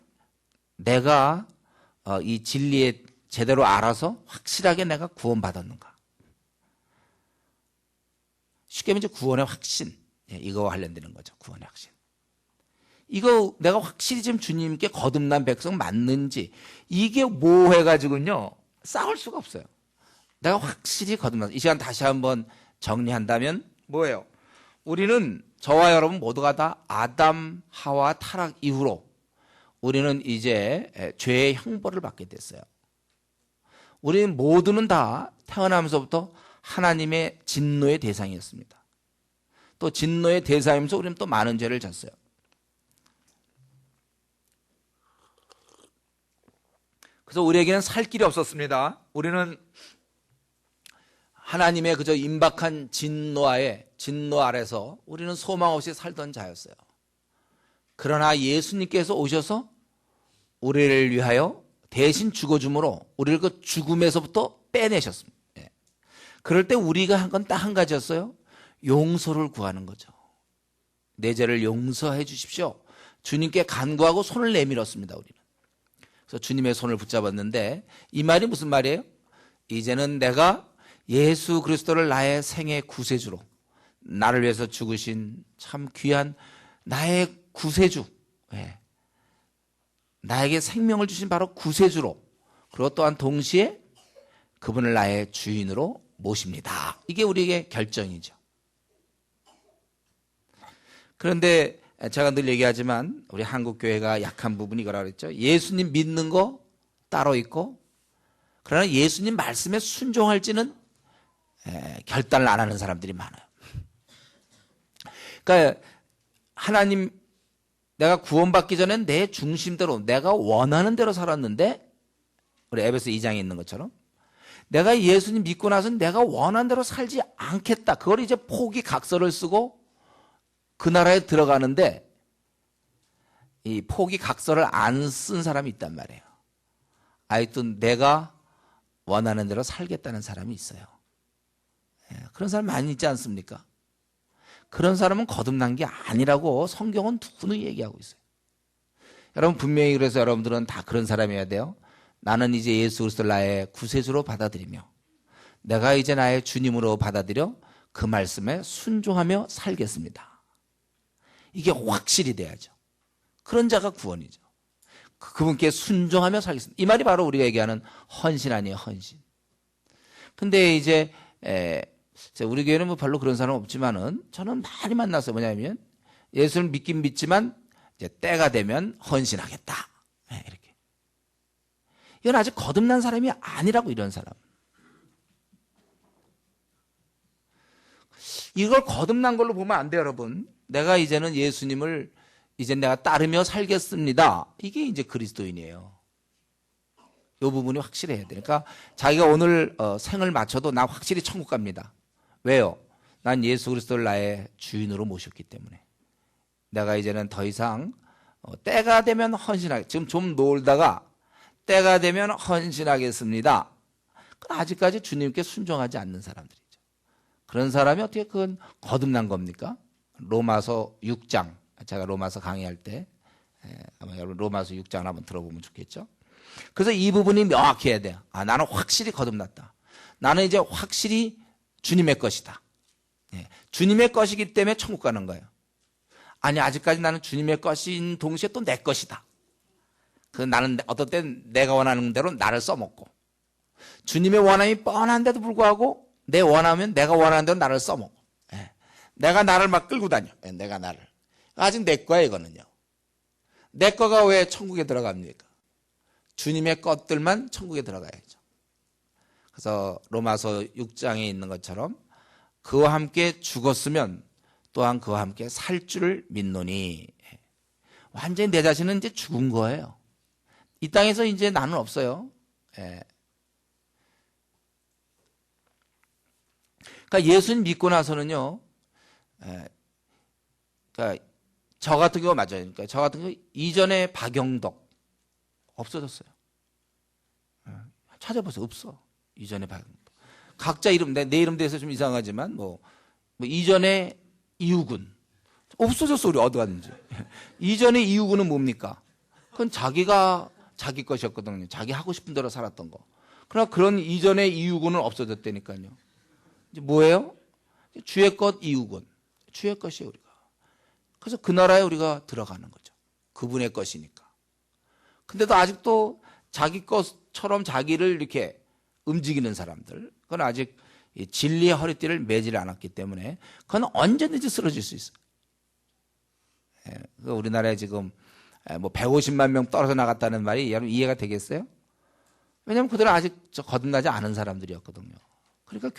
내가 이 진리에 제대로 알아서 확실하게 내가 구원받았는가. 쉽게 말하면 이제 구원의 확신. 예, 이거와 관련되는 거죠. 구원의 확신. 이거 내가 확실히 지금 주님께 거듭난 백성 맞는지 이게 모호해가지고요 싸울 수가 없어요. 내가 확실히 거듭난 이 시간 다시 한번 정리한다면 뭐예요? 우리는 저와 여러분 모두가 다 아담 하와 타락 이후로 우리는 이제 죄의 형벌을 받게 됐어요. 우리는 모두는 다 태어나면서부터 하나님의 진노의 대상이었습니다. 또 진노의 대상이면서 우리는 또 많은 죄를 졌어요. 그래서 우리에게는 살 길이 없었습니다. 우리는 하나님의 그저 임박한 진노 아래서 우리는 소망 없이 살던 자였어요. 그러나 예수님께서 오셔서 우리를 위하여 대신 죽어줌으로 우리를 그 죽음에서부터 빼내셨습니다. 예. 그럴 때 우리가 한 건 딱 한 가지였어요. 용서를 구하는 거죠. 내 죄를 용서해 주십시오. 주님께 간구하고 손을 내밀었습니다. 우리는. 그래서 주님의 손을 붙잡았는데 이 말이 무슨 말이에요? 이제는 내가 예수 그리스도를 나의 생애 구세주로 나를 위해서 죽으신 참 귀한 나의 구세주, 예. 나에게 생명을 주신 바로 구세주로 그리고 또한 동시에 그분을 나의 주인으로 모십니다. 이게 우리에게 결정이죠. 그런데 제가 늘 얘기하지만 우리 한국교회가 약한 부분이 이거라고 그랬죠. 예수님 믿는 거 따로 있고 그러나 예수님 말씀에 순종할지는 결단을 안 하는 사람들이 많아요. 그러니까 하나님 내가 구원받기 전엔 내 중심대로 내가 원하는 대로 살았는데 우리 에베소 2장에 있는 것처럼 내가 예수님 믿고 나서는 내가 원하는 대로 살지 않겠다. 그걸 이제 포기 각서를 쓰고 그 나라에 들어가는데 이 포기 각서를 안 쓴 사람이 있단 말이에요. 아직도 내가 원하는 대로 살겠다는 사람이 있어요. 그런 사람 많이 있지 않습니까? 그런 사람은 거듭난 게 아니라고 성경은 누누이 얘기하고 있어요. 여러분 분명히 그래서 여러분들은 다 그런 사람이어야 돼요. 나는 이제 예수 그리스도를 나의 구세주로 받아들이며 내가 이제 나의 주님으로 받아들여 그 말씀에 순종하며 살겠습니다. 이게 확실히 돼야죠. 그런 자가 구원이죠. 그분께 순종하며 살겠습니다. 이 말이 바로 우리가 얘기하는 헌신 아니에요, 헌신. 근데 이제 우리 교회는 뭐 별로 그런 사람 없지만은 저는 많이 만났어요. 뭐냐면 예수를 믿긴 믿지만 이제 때가 되면 헌신하겠다. 이렇게. 이건 아직 거듭난 사람이 아니라고 이런 사람. 이걸 거듭난 걸로 보면 안 돼요, 여러분. 내가 이제는 예수님을 이제 내가 따르며 살겠습니다. 이게 이제 그리스도인이에요. 이 부분이 확실해야 돼. 그러니까 자기가 오늘 생을 마쳐도 나 확실히 천국 갑니다. 왜요? 난 예수 그리스도를 나의 주인으로 모셨기 때문에. 내가 이제는 더 이상 때가 되면 헌신하겠. 지금 좀 놀다가 때가 되면 헌신하겠습니다. 아직까지 주님께 순종하지 않는 사람들이죠. 그런 사람이 어떻게 그건 거듭난 겁니까? 로마서 6장. 제가 로마서 강의할 때 아마 여러분 로마서 6장을 한번 들어보면 좋겠죠. 그래서 이 부분이 명확해야 돼요. 아, 나는 확실히 거듭났다. 나는 이제 확실히 주님의 것이다. 주님의 것이기 때문에 천국 가는 거예요. 아니 아직까지 나는 주님의 것인 동시에 또 내 것이다. 그 나는 어떤 때는 내가 원하는 대로 나를 써먹고 주님의 원함이 뻔한데도 불구하고 내 원하면 내가 원하는 대로 나를 써먹고 내가 나를 막 끌고 다녀. 내가 나를. 아직 내 거야 이거는요. 내 거가 왜 천국에 들어갑니까? 주님의 것들만 천국에 들어가야죠. 그래서 로마서 6장에 있는 것처럼 그와 함께 죽었으면 또한 그와 함께 살 줄을 믿노니 완전히 내 자신은 이제 죽은 거예요. 이 땅에서 이제 나는 없어요. 그러니까 예수님 믿고 나서는요. 그러니까 저 같은 경우 맞아요. 그러니까 저 같은 경우 이전에 박영덕 없어졌어요. 찾아보세요. 없어. 이전에 박영덕. 각자 이름, 내 이름 대해서 좀 이상하지만 뭐 이전에 이우근 없어졌어. 우리 어디 갔는지. 이전에 이우근은 뭡니까? 그건 자기가 자기 것이었거든요. 자기 하고 싶은 대로 살았던 거. 그러나 그런 이전에 이우근은 없어졌다니까요. 이제 뭐예요? 주의 것 이웃은 주의 것이에요, 우리가. 그래서 그 나라에 우리가 들어가는 거죠. 그분의 것이니까. 근데도 아직도 자기 것처럼 자기를 이렇게 움직이는 사람들, 그건 아직 진리의 허리띠를 매질 않았기 때문에 그건 언제든지 쓰러질 수 있어요. 우리나라에 지금 뭐 150만 명 떨어져 나갔다는 말이 여러분 이해가 되겠어요? 왜냐하면 그들은 아직 거듭나지 않은 사람들이었거든요. 그러니까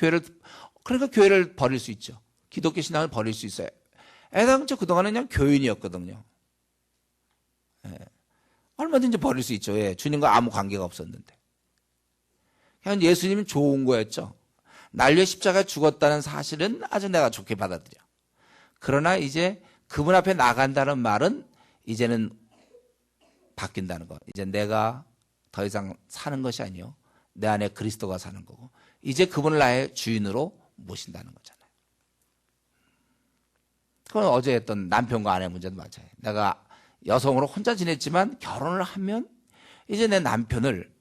교회를 버릴 수 있죠. 기독교 신앙을 버릴 수 있어요. 애당초 그동안은 그냥 교인이었거든요. 얼마든지 버릴 수 있죠. 주님과 아무 관계가 없었는데. 그냥 예수님은 좋은 거였죠. 날 위해 십자가에 죽었다는 사실은 아주 내가 좋게 받아들여. 그러나 이제 그분 앞에 나간다는 말은 이제는 바뀐다는 거. 이제 내가 더 이상 사는 것이 아니요, 내 안에 그리스도가 사는 거고, 이제 그분을 나의 주인으로 모신다는 거잖아요. 그건 어제 했던 남편과 아내 문제도 마찬가지예요. 내가 여성으로 혼자 지냈지만 결혼을 하면 이제 내 남편을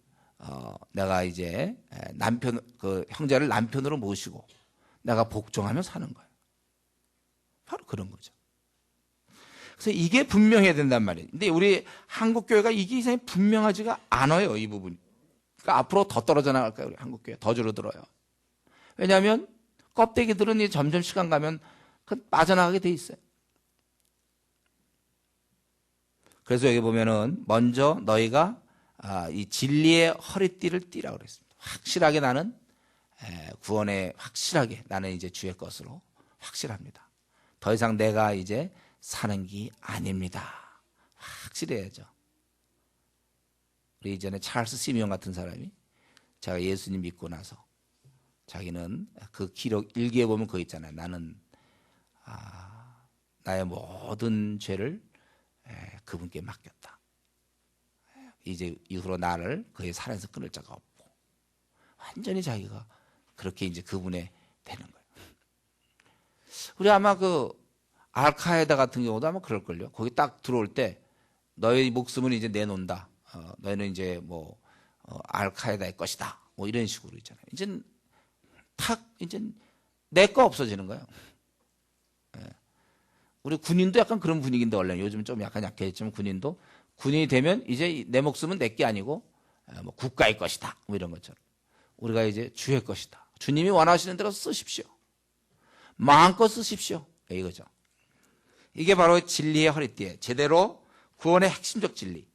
내가 이제 그 형제를 남편으로 모시고 내가 복종하며 사는 거예요. 바로 그런 거죠. 그래서 이게 분명해야 된단 말이에요. 근데 우리 한국 교회가 이게 이상히 분명하지가 않아요, 이 부분이. 그러니까 앞으로 더 떨어져 나갈 거예요, 우리 한국 교회. 더 줄어들어요. 왜냐하면 껍데기들은 이제 점점 시간 가면 빠져나가게 돼 있어요. 그래서 여기 보면은 먼저 너희가 이 진리의 허리띠를 띠라고 그랬습니다. 확실하게 나는 구원에 확실하게 나는 이제 주의 것으로 확실합니다. 더 이상 내가 이제 사는 게 아닙니다. 확실해야죠. 우리 이전에 찰스 시미온 같은 사람이 제가 예수님 믿고 나서 자기는 그 기록 일기에 보면 그거 있잖아요. 나는 나의 모든 죄를 그분께 맡겼다. 이제 이후로 나를 그의 살에서 끊을 자가 없고, 완전히 자기가 그렇게 이제 그분에 되는 거예요. 우리 아마 그 알카에다 같은 경우도 아마 그럴걸요. 거기 딱 들어올 때 너의 목숨을 이제 내놓는다. 너희는 이제 뭐 알카에다의 것이다. 뭐 이런 식으로 있잖아요. 이제 내 거 없어지는 거예요. 우리 군인도 약간 그런 분위기인데, 원래 요즘 좀 약간 약해졌지만 군인이 되면 이제 내 목숨은 내 게 아니고 뭐 국가의 것이다. 뭐 이런 것처럼 우리가 이제 주의 것이다. 주님이 원하시는 대로 쓰십시오. 마음껏 쓰십시오. 이거죠. 이게 바로 진리의 허리띠에 제대로 구원의 핵심적 진리.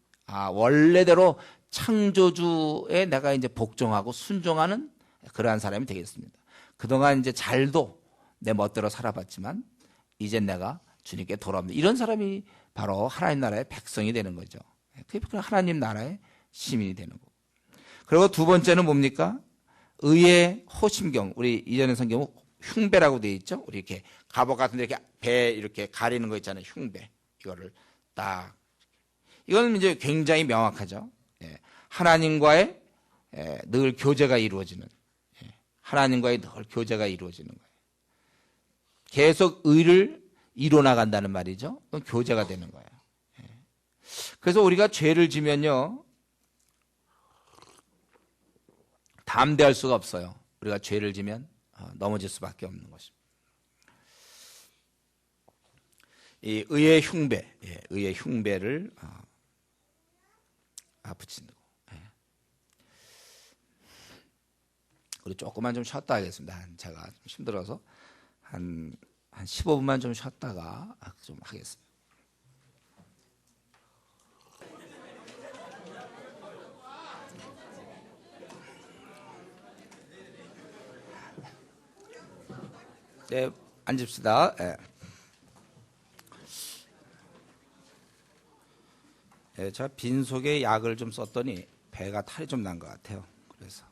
원래대로 창조주에 내가 이제 복종하고 순종하는 그러한 사람이 되겠습니다. 그동안 이제 잘도 내 멋대로 살아봤지만 이제 내가 주님께 돌아옵니다. 이런 사람이 바로 하나님 나라의 백성이 되는 거죠. 그게 하나님 나라의 시민이 되는 거고. 그리고 두 번째는 뭡니까? 의의 호심경. 우리 이전의 성경은 흉배라고 되어 있죠. 우리 이렇게 갑옷 같은 데 이렇게 배 이렇게 가리는 거 있잖아요. 흉배. 이거를 딱. 이거는 이제 굉장히 명확하죠. 하나님과의 늘 교제가 이루어지는, 하나님과의 늘 교제가 이루어지는 거예요. 계속 의를 이뤄나간다는 말이죠. 그건 교제가 되는 거예요. 그래서 우리가 죄를 지면요, 담대할 수가 없어요. 우리가 죄를 지면 넘어질 수밖에 없는 것입니다. 이 의의 흉배, 의의 흉배를 붙이는 거. 우리 조금만 좀 쉬었다 하겠습니다. 제가 좀 힘들어서 한 15분만 좀 쉬었다가 좀 하겠습니다. 네, 앉읍시다. 제가 빈속에 약을 좀 썼더니 배가 탈이 좀 난 것 같아요. 그래서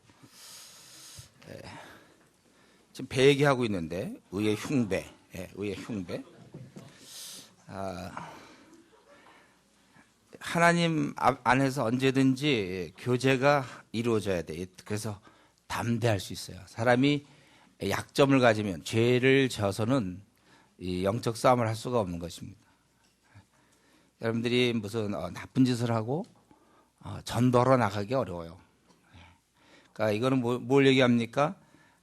지금 배 얘기하고 있는데 의의 흉배, 의의 흉배. 하나님 안에서 언제든지 교제가 이루어져야 돼. 그래서 담대할 수 있어요. 사람이 약점을 가지면, 죄를 져서는 이 영적 싸움을 할 수가 없는 것입니다. 여러분들이 무슨 나쁜 짓을 하고 전도하러 나가기 어려워요. 그러니까 이거는 뭘 얘기합니까?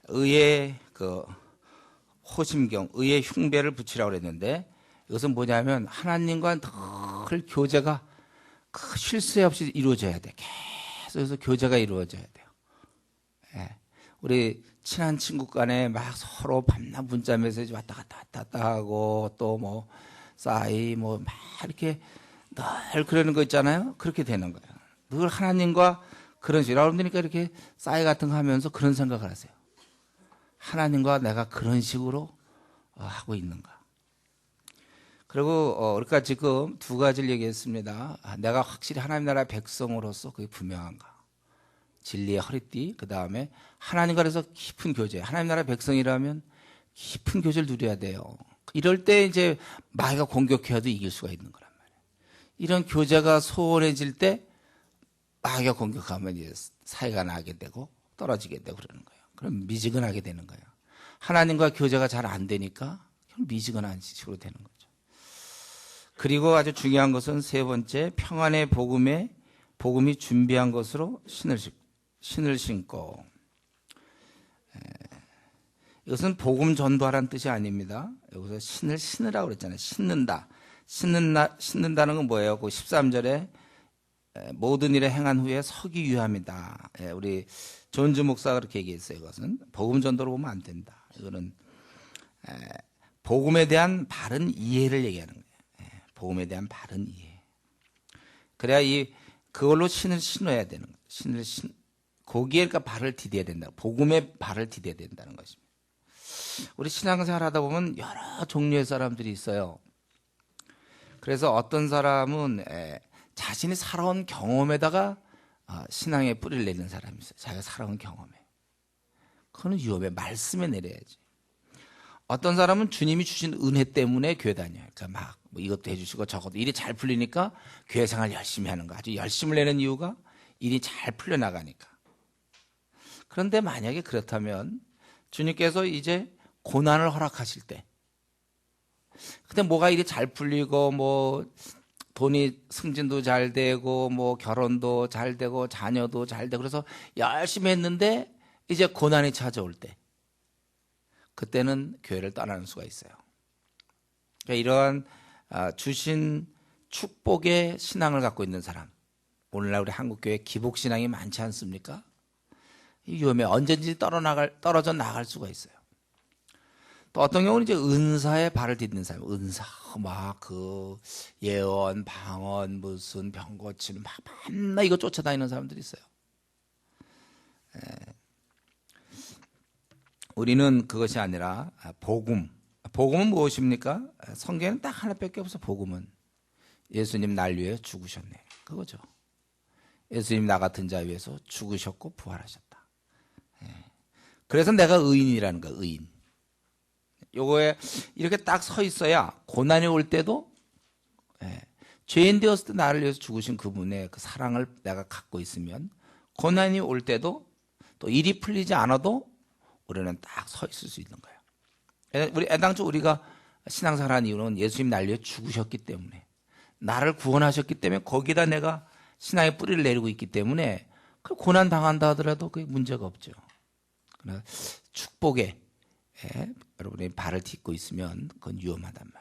의의 그 호심경, 의의 흉배를 붙이라고 그랬는데 이것은 뭐냐면 하나님과 늘 교제가 쉴 새 없이 이루어져야 돼. 계속해서 교제가 이루어져야 돼요. 예. 우리 친한 친구 간에 막 서로 밤낮 문자 메시지 왔다 갔다 하고 또 뭐 싸이 뭐 막 이렇게 늘 그러는 거 있잖아요. 그렇게 되는 거예요. 늘 하나님과 그런 식으로 여러분들니까 이렇게 싸이 같은 거 하면서 그런 생각을 하세요. 하나님과 내가 그런 식으로 하고 있는가. 그리고 우리가 지금 두 가지를 얘기했습니다. 내가 확실히 하나님 나라의 백성으로서 그게 분명한가. 진리의 허리띠, 그 다음에 하나님과 그래서 깊은 교제. 하나님 나라의 백성이라면 깊은 교제를 누려야 돼요. 이럴 때 이제 마귀가 공격해도 이길 수가 있는 거란 말이에요. 이런 교제가 소원해질 때 마귀가 공격하면 이제 사이가 나게 되고 떨어지게 되고 그러는 거예요. 그럼 미지근하게 되는 거예요. 하나님과 교제가 잘 안 되니까 미지근한 식으로 되는 거죠. 그리고 아주 중요한 것은 세 번째, 평안의 복음이 준비한 것으로 신을 신고. 이것은 복음 전도하라는 뜻이 아닙니다. 여기서 신을 신으라고 그랬잖아요. 신는다는 건 뭐예요? 그 13절에 모든 일에 행한 후에 서기 위함이다. 우리 존즈 목사가 그렇게 얘기했어요. 이것은 복음 전도로 보면 안 된다. 이거는 복음에 대한 바른 이해를 얘기하는 거예요. 복음에 대한 바른 이해. 그래야 그걸로 신을 신어야 되는 거예요. 거기에 그러니까 발을 디뎌야 된다. 복음의 발을 디뎌야 된다는 것입니다. 우리 신앙생활 하다 보면 여러 종류의 사람들이 있어요. 그래서 어떤 사람은 자신이 살아온 경험에다가 신앙에 뿌리를 내는 사람이 있어요. 자기가 살아온 경험에. 그거는 위험해. 말씀에 내려야지. 어떤 사람은 주님이 주신 은혜 때문에 교회 다녀요. 그러니까 막 뭐 이것도 해주시고 저것도 일이 잘 풀리니까 교회 생활 열심히 하는 거. 아주 열심을 내는 이유가 일이 잘 풀려나가니까. 그런데 만약에 그렇다면 주님께서 이제 고난을 허락하실 때 근데 뭐가 일이 잘 풀리고 뭐 돈이 승진도 잘 되고 뭐 결혼도 잘 되고 자녀도 잘 되고 그래서 열심히 했는데 이제 고난이 찾아올 때 그때는 교회를 떠나는 수가 있어요. 그러니까 이러한 주신 축복의 신앙을 갖고 있는 사람, 오늘날 우리 한국교회 기복신앙이 많지 않습니까? 위험해. 언제든지 떨어져 나갈 수가 있어요. 또 어떤 경우는 이제 은사에 발을 딛는 사람, 은사, 막 예언, 방언, 무슨 병 고치는 막 맨날 이거 쫓아다니는 사람들이 있어요. 우리는 그것이 아니라 복음은 무엇입니까? 성경에는 딱 하나밖에 없어. 복음은 예수님 날 위해 죽으셨네. 그거죠. 예수님 나 같은 자 위해서 죽으셨고 부활하셨다. 그래서 내가 의인이라는 거야. 의인. 요거에 이렇게 딱 서 있어야 고난이 올 때도 죄인 되었을 때 나를 위해서 죽으신 그분의 그 사랑을 내가 갖고 있으면 고난이 올 때도 또 일이 풀리지 않아도 우리는 딱 서 있을 수 있는 거예요. 우리 애당초 우리가 신앙생활하는 이유는 예수님 날 위해 죽으셨기 때문에 나를 구원하셨기 때문에 거기다 내가 신앙의 뿌리를 내리고 있기 때문에 그 고난 당한다 하더라도 그게 문제가 없죠. 그러나 축복에 여러분이 발을 딛고 있으면 그건 위험하단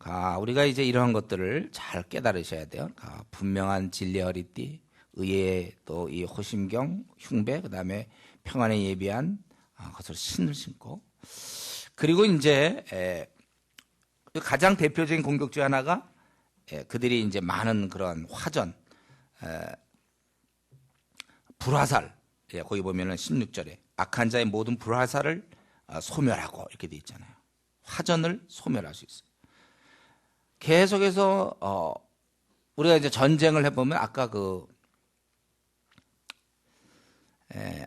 말이에요. 우리가 이제 이러한 것들을 잘 깨달으셔야 돼요. 분명한 진리의 허리띠, 의의 또 이 호심경, 흉배, 그 다음에 평안에 예비한 것으로 신을 신고, 그리고 이제 가장 대표적인 공격 중 하나가 그들이 이제 많은 그런 화전, 불화살, 거기 보면은 16절에 악한 자의 모든 불화살을 소멸하고 이렇게 돼 있잖아요. 화전을 소멸할 수 있어요. 계속해서 우리가 이제 전쟁을 해보면 아까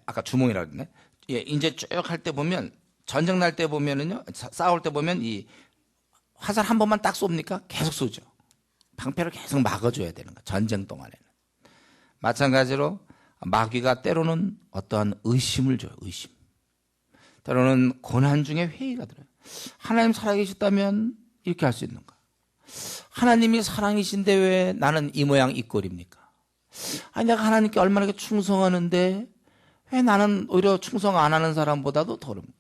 아까 주몽이라고 그랬네. 이제 쭉 할 때 보면 전쟁 날 때 보면은요, 싸울 때 보면 이 화살 한 번만 딱 쏩니까? 계속 쏘죠. 방패를 계속 막아줘야 되는 거예요. 전쟁 동안에는. 마찬가지로 마귀가 때로는 어떠한 의심을 줘요. 의심. 때로는 고난 중에 회의가 들어요. 하나님 살아계셨다면 이렇게 할 수 있는가? 하나님이 사랑이신데 왜 나는 이 모양 이 꼴입니까? 아니 내가 하나님께 얼마나 충성하는데 왜 나는 오히려 충성 안 하는 사람보다도 더 어렵습니까?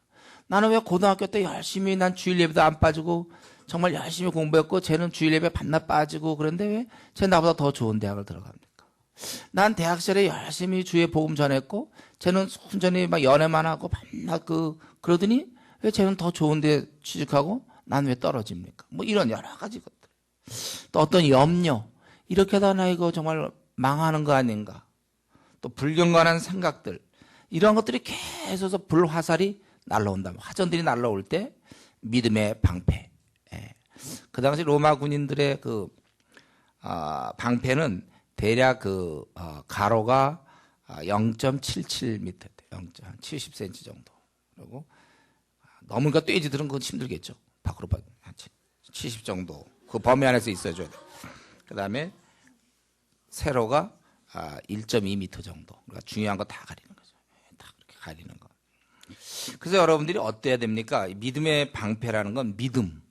나는 왜 고등학교 때 열심히 난 주일 예배도 안 빠지고 정말 열심히 공부했고 쟤는 주일 예배 밤낮 빠지고 그런데 왜 쟤 나보다 더 좋은 대학을 들어갑니까? 난 대학 시절에 열심히 주의 복음 전했고 쟤는 순전히 막 연애만 하고 밤낮 그러더니 왜 쟤는 더 좋은 데 취직하고 난 왜 떨어집니까? 뭐 이런 여러 가지 것들. 또 어떤 염려. 이렇게 하다 나 이거 정말 망하는 거 아닌가? 또 불경건한 생각들. 이런 것들이 계속해서 불화살이 날라온다. 화전들이 날라올 때 믿음의 방패. 예. 그 당시 로마 군인들의 방패는 대략 가로가 0.77m, 0.70cm 정도. 그리고 넘으니까 떼지들은 그건 힘들겠죠. 밖으로 70 정도. 그 범위 안에서 있어줘야 돼. 그 다음에 세로가 1.2m 정도. 그러니까 중요한 거 다 가리는 거죠. 다 그렇게 가리는 거. 그래서 여러분들이 어때야 됩니까? 믿음의 방패라는 건 믿음.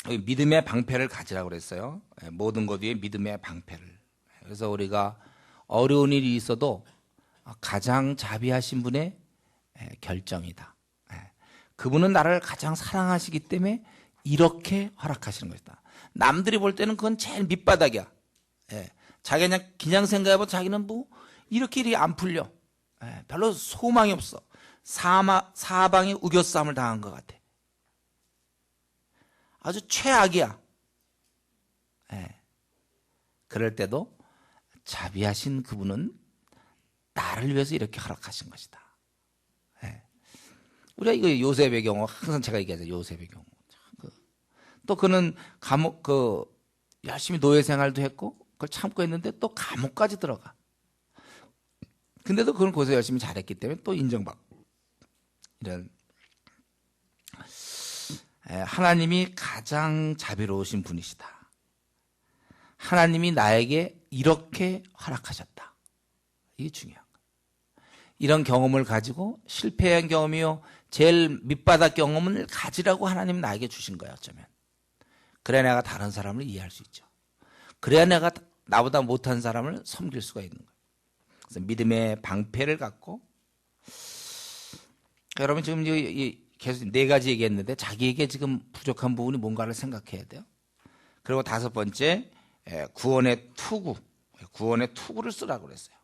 믿음의 방패를 가지라고 그랬어요. 모든 것 위에 믿음의 방패를. 그래서 우리가 어려운 일이 있어도 가장 자비하신 분의 결정이다. 그분은 나를 가장 사랑하시기 때문에 이렇게 허락하시는 것이다. 남들이 볼 때는 그건 제일 밑바닥이야. 자기 그냥 생각해보면 자기는 뭐 이렇게 일이 안 풀려. 별로 소망이 없어. 사방이 우겨싸움을 당한 것 같아. 아주 최악이야. 그럴 때도 자비하신 그분은 나를 위해서 이렇게 허락하신 것이다. 우리가 이거 요셉의 경우 항상 제가 얘기하죠. 요셉의 경우. 또 그는 감옥 열심히 노예 생활도 했고 그걸 참고 했는데 또 감옥까지 들어가. 근데도 그는 거기서 열심히 잘했기 때문에 또 인정받고 이런. 하나님이 가장 자비로우신 분이시다. 하나님이 나에게 이렇게 허락하셨다. 이게 중요한 거예요. 이런 경험을 가지고 실패한 경험이요 제일 밑바닥 경험을 가지라고 하나님 나에게 주신 거예요. 어쩌면. 그래야 내가 다른 사람을 이해할 수 있죠. 그래야 내가 나보다 못한 사람을 섬길 수가 있는 거예요. 그래서 믿음의 방패를 갖고 여러분 지금 계속 4가지 얘기했는데 자기에게 지금 부족한 부분이 뭔가를 생각해야 돼요. 그리고 5번째 구원의 투구. 구원의 투구를 쓰라고 그랬어요.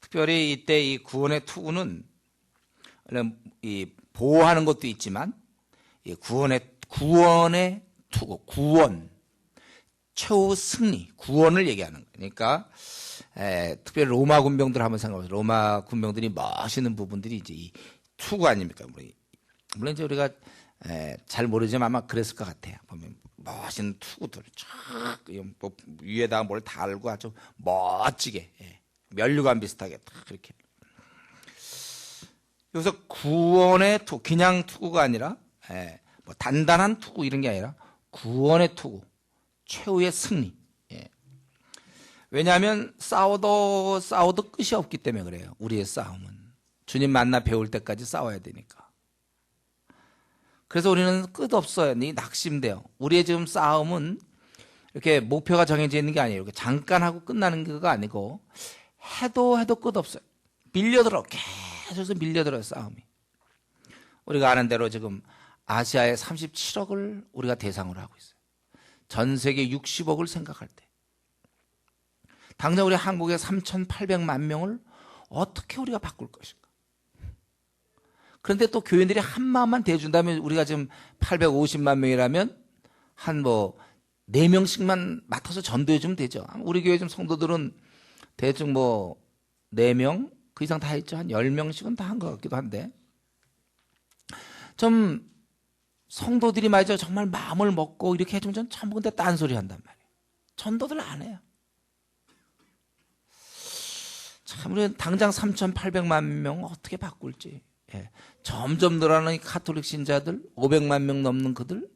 특별히 이때 이 구원의 투구는 이 보호하는 것도 있지만 이 구원의 투구, 구원, 최후 승리, 구원을 얘기하는 거예요. 그러니까 특별히 로마 군병들 한번 생각해보세요. 로마 군병들이 멋있는 부분들이 이제 이 투구 아닙니까? 물론 이제 우리가 잘 모르지만 아마 그랬을 것 같아요. 보면 멋있는 투구들 쫙 위에다가 뭘 달고 아주 멋지게 면류관 비슷하게 딱 그렇게. 여기서 구원의 투구, 그냥 투구가 아니라 뭐 단단한 투구 이런 게 아니라 구원의 투구, 최후의 승리. 왜냐하면 싸워도 끝이 없기 때문에 그래요. 우리의 싸움은 주님 만나 배울 때까지 싸워야 되니까. 그래서 우리는 끝없어요. 낙심돼요. 우리의 지금 싸움은 이렇게 목표가 정해져 있는 게 아니에요. 이렇게 잠깐 하고 끝나는 게 아니고 해도 끝없어요. 밀려들어. 계속 밀려들어요. 싸움이. 우리가 아는 대로 지금 아시아의 37억을 우리가 대상으로 하고 있어요. 전 세계 60억을 생각할 때. 당장 우리 한국의 3,800만 명을 어떻게 우리가 바꿀 것인가. 그런데 또 교인들이 한 마음만 대준다면 우리가 지금 850만 명이라면 한 4명씩만 맡아서 전도해주면 되죠. 우리 교회 좀 성도들은 대충 4명 그 이상 다 했죠. 한 10명씩은 다 한 것 같기도 한데 좀 성도들이 말이죠. 정말 마음을 먹고 이렇게 해주면 전 전부 근데 딴소리 한단 말이에요. 전도들 안 해요. 참 우리는 당장 3,800만 명 어떻게 바꿀지. 점점 늘어나는 카톨릭 신자들 500만 명 넘는 그들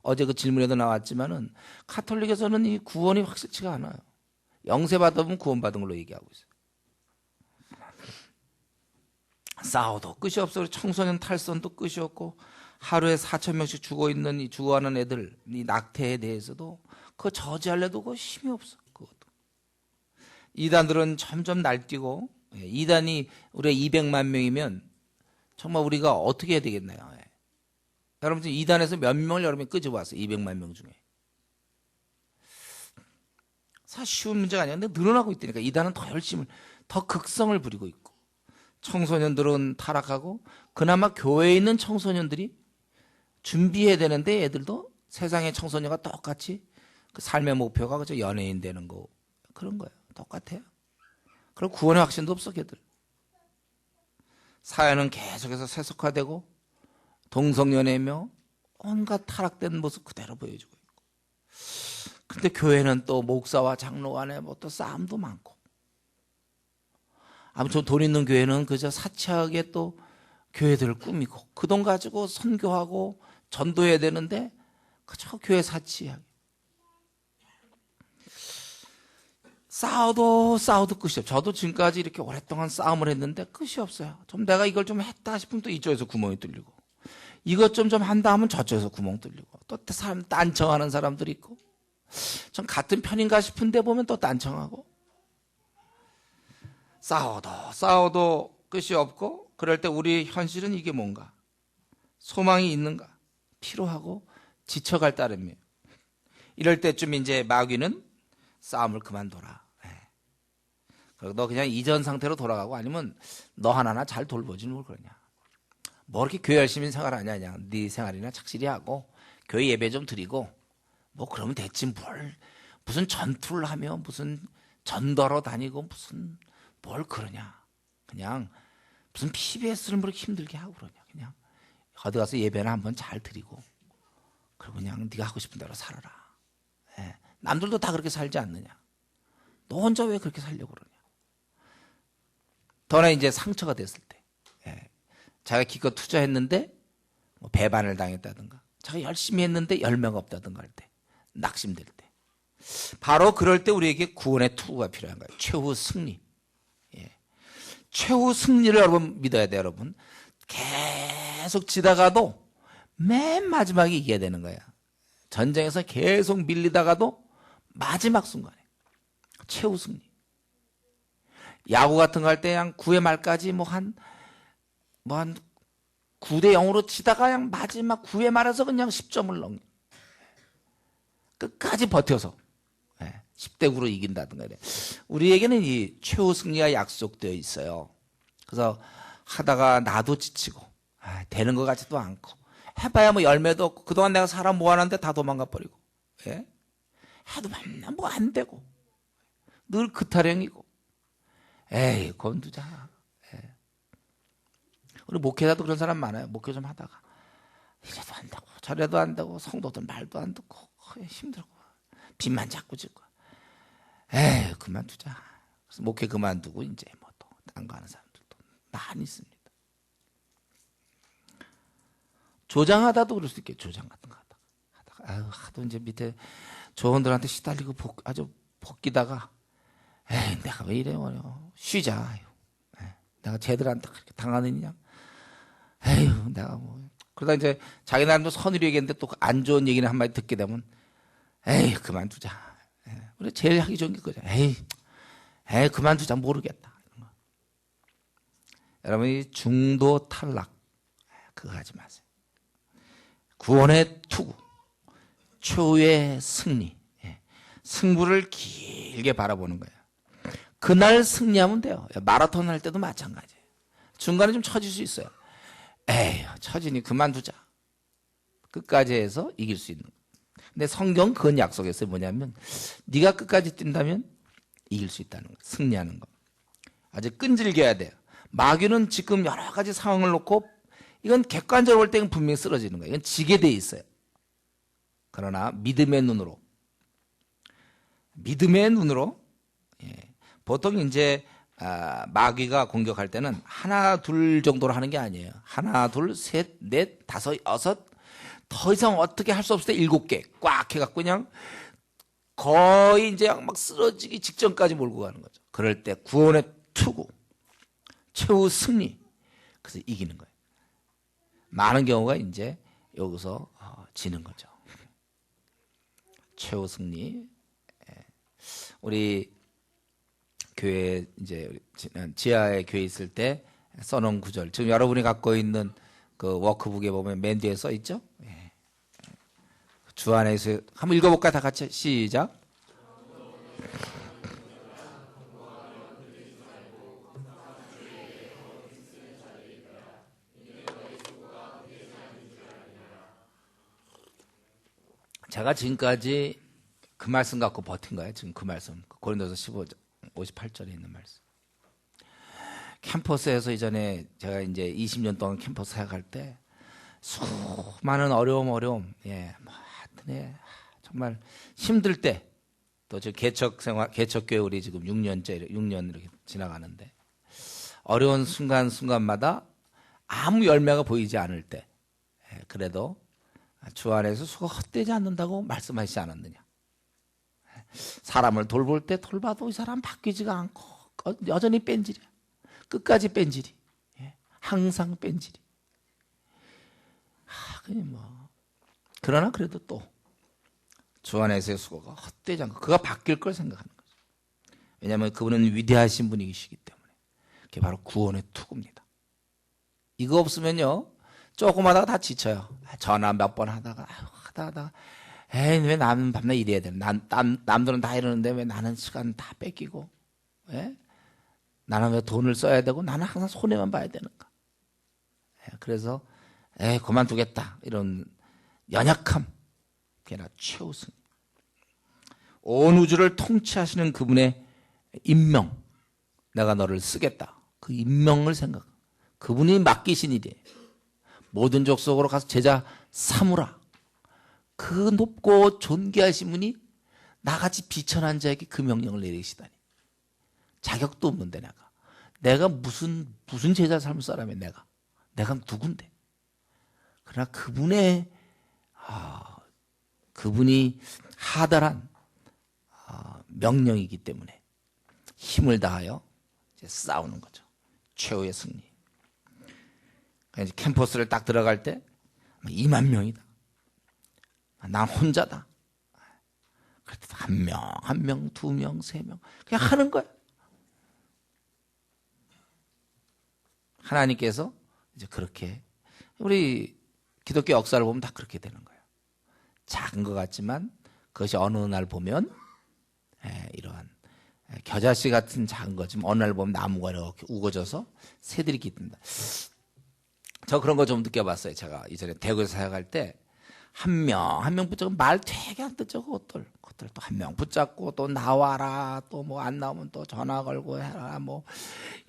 어제 그 질문에도 나왔지만은 카톨릭에서는 이 구원이 확실치가 않아요. 영세 받으면 구원받은 걸로 얘기하고 있어요. 싸워도 끝이 없어. 청소년 탈선도 끝이 없고 하루에 4,000명씩 죽어가는 애들 이 낙태에 대해서도 그거 저지하려도 그 힘이 없어. 그것도. 이단들은 점점 날뛰고 이단이 우리가 200만 명이면 정말 우리가 어떻게 해야 되겠나요? 여러분 이단에서 몇 명을 여러분이 끄집어왔어요? 200만 명 중에. 사실 쉬운 문제가 아니야. 근데 늘어나고 있다니까. 이단은 더 열심을, 더 극성을 부리고 있고. 청소년들은 타락하고, 그나마 교회에 있는 청소년들이 준비해야 되는데 애들도 세상의 청소년과 똑같이 그 삶의 목표가 그저 연예인 되는 거, 그런 거예요. 똑같아요. 그리고 구원의 확신도 없어, 걔들. 사회는 계속해서 세속화되고 동성연애며 온갖 타락된 모습 그대로 보여주고 있고. 근데 교회는 또 목사와 장로 간에 뭐 또 싸움도 많고. 아무튼 돈 있는 교회는 그저 사치하게 또 교회들을 꾸미고 그 돈 가지고 선교하고 전도해야 되는데 그저 교회 사치하게. 싸워도 끝이 없어요. 저도 지금까지 이렇게 오랫동안 싸움을 했는데 끝이 없어요. 좀 내가 이걸 좀 했다 싶으면 또 이쪽에서 구멍이 뚫리고, 이것 좀 한다 하면 저쪽에서 구멍 뚫리고, 또 사람 딴청하는 사람들이 있고, 전 같은 편인가 싶은데 보면 또 딴청하고. 싸워도 끝이 없고, 그럴 때 우리 현실은 이게 뭔가? 소망이 있는가? 피로하고 지쳐갈 따름이에요. 이럴 때쯤 이제 마귀는 싸움을 그만둬라. 그리고 너 그냥 이전 상태로 돌아가고, 아니면 너 하나나 잘 돌보지는 뭘 그러냐. 뭐 이렇게 교회 열심히 생활하냐. 그냥 네 생활이나 착실히 하고 교회 예배 좀 드리고 뭐 그러면 됐지. 무슨 전투를 하며 무슨 전도하러 다니고 무슨 뭘 그러냐. 그냥 무슨 PBS를 뭐 이렇게 힘들게 하고 그러냐. 그냥 어디 가서 예배나 한번 잘 드리고, 그리고 그냥 네가 하고 싶은 대로 살아라. 남들도 다 그렇게 살지 않느냐. 너 혼자 왜 그렇게 살려고 그러냐. 더나 이제 상처가 됐을 때, 자기가 기껏 투자했는데 뭐 배반을 당했다든가, 자기가 열심히 했는데 열매가 없다든가 할 때, 낙심될 때, 바로 그럴 때 우리에게 구원의 투구가 필요한 거예요. 최후 승리. 최후 승리를 여러분 믿어야 돼요. 여러분 계속 지다가도 맨 마지막에 이겨야 되는 거야. 전쟁에서 계속 밀리다가도 마지막 순간에 최후 승리. 야구 같은 거 할 때 그냥 9회 말까지 한 9대 0으로 치다가 그냥 마지막 9회 말에서 그냥 10점을 넘겨. 끝까지 버텨서 10대 9로 이긴다든가 이래. 우리에게는 이 최후 승리가 약속되어 있어요. 그래서 하다가 나도 지치고 되는 것 같지도 않고, 해봐야 뭐 열매도 없고, 그동안 내가 사람 모아놨는데 다 도망가 버리고, 해도 맨날 뭐 안 되고 늘 그 타령이고, 에이 건두자. 우리 목회자도 그런 사람 많아요. 목회 좀 하다가 이래도 안 되고 저래도 안 되고 성도들 말도 안 듣고 힘들고 빚만 자꾸 짓고, 에이 그만두자. 그래서 목회 그만두고 이제 뭐 또 딴 거 하는 사람들도 많이 있습니다. 조장하다도 그럴 수 있겠죠. 조장 같은 거 하다가 하도 이제 밑에 조원들한테 시달리고 아주 벗기다가, 에이 내가 왜 이래요. 쉬자. 내가 쟤들한테 그렇게 당하느냐. 에휴 내가 뭐. 그러다 이제 자기 나름도 선의로 얘기했는데 또 안 좋은 얘기는 한마디 듣게 되면, 에이 그만두자. 우리 제일 하기 좋은 게 그거죠. 에이 그만두자. 모르겠다. 여러분 이 중도 탈락 그거 하지 마세요. 구원의 투구, 최후의 승리, 승부를 길게 바라보는 거예요. 그날 승리하면 돼요. 마라톤 할 때도 마찬가지예요. 중간에 좀 처질 수 있어요. 에이 처지니 그만두자. 끝까지 해서 이길 수 있는 거예요. 근데 성경 그건 약속했어요. 뭐냐면 네가 끝까지 뛴다면 이길 수 있다는 거예요. 승리하는 거. 아주 끈질겨야 돼요. 마귀는 지금 여러 가지 상황을 놓고 이건 객관적으로 볼 때는 분명히 쓰러지는 거예요. 이건 지게 돼 있어요. 그러나 믿음의 눈으로 보통 이제 마귀가 공격할 때는 하나 둘 정도로 하는 게 아니에요. 하나 둘 셋 넷 다섯 여섯, 더 이상 어떻게 할 수 없을 때 7개 꽉 해갖고 그냥 거의 이제 막 쓰러지기 직전까지 몰고 가는 거죠. 그럴 때 구원의 투구, 최후 승리, 그래서 이기는 거예요. 많은 경우가 이제 여기서 지는 거죠. 최후 승리. 우리 교회 이제 지하에 교회 있을 때 써놓은 구절. 지금 여러분이 갖고 있는 그 워크북에 보면 맨 뒤에 써 있죠? 예. 주 안에서 한번 읽어볼까요? 다 같이 시작. 제가 지금까지 그 말씀 갖고 버틴 거예요. 지금 그 말씀. 고린도서 15장 58절에 있는 말씀. 캠퍼스에서 이전에 제가 이제 20년 동안 캠퍼스 사역할 때 수많은 어려움, 예, 뭐 하여튼 예, 정말 힘들 때 또 저 개척교회 우리 지금 6년 이렇게 지나가는데 어려운 순간마다 아무 열매가 보이지 않을 때 예, 그래도 주 안에서 수가 헛되지 않는다고 말씀하시지 않았느냐. 사람을 돌볼 때 돌봐도 이 사람 바뀌지가 않고 여전히 뺀질이야. 끝까지 뺀질이. 예. 항상 뺀질이. 뭐. 그러나 그래도 또 주 안에서의 수고가 헛되지 않고 그가 바뀔 걸 생각하는 거죠. 왜냐하면 그분은 위대하신 분이시기 때문에. 그게 바로 구원의 투구입니다. 이거 없으면요. 조금 하다가 다 지쳐요. 전화 몇 번 하다가 에이 왜 나는 밤낮 일해야 되나. 남들은 다 이러는데 왜 나는 시간 다 뺏기고 예? 나는 왜 돈을 써야 되고 나는 항상 손해만 봐야 되는가. 예, 그래서 그만두겠다 이런 연약함 그게 아니라 최우승. 온 우주를 통치하시는 그분의 임명 내가 너를 쓰겠다. 그 임명을 생각 그분이 맡기신 일이에요. 모든 족속으로 가서 제자 삼으라. 그 높고 존귀하신 분이 나같이 비천한 자에게 그 명령을 내리시다니. 자격도 없는데 내가 무슨 제자 삶을 사람이야 내가 누군데. 그러나 그분이 하달한 명령이기 때문에 힘을 다하여 이제 싸우는 거죠. 최후의 승리. 이제 캠퍼스를 딱 들어갈 때 2만 명이다. 난 혼자다. 그래도 한 명, 2명, 3명 그냥 하는 거야. 하나님께서 이제 그렇게 우리 기독교 역사를 보면 다 그렇게 되는 거예요. 작은 것 같지만 그것이 어느 날 보면 이러한 겨자씨 같은 작은 거지만 어느 날 보면 나무가 이렇게 우거져서 새들이 깃든다. 저 그런 거 좀 느껴봤어요. 제가 이전에 대구에서 사역할 때 한 명 붙잡고 말 되게 안 듣죠. 그것들 또 한 명 붙잡고 또 나와라 또 뭐 안 나오면 또 전화 걸고 해라 뭐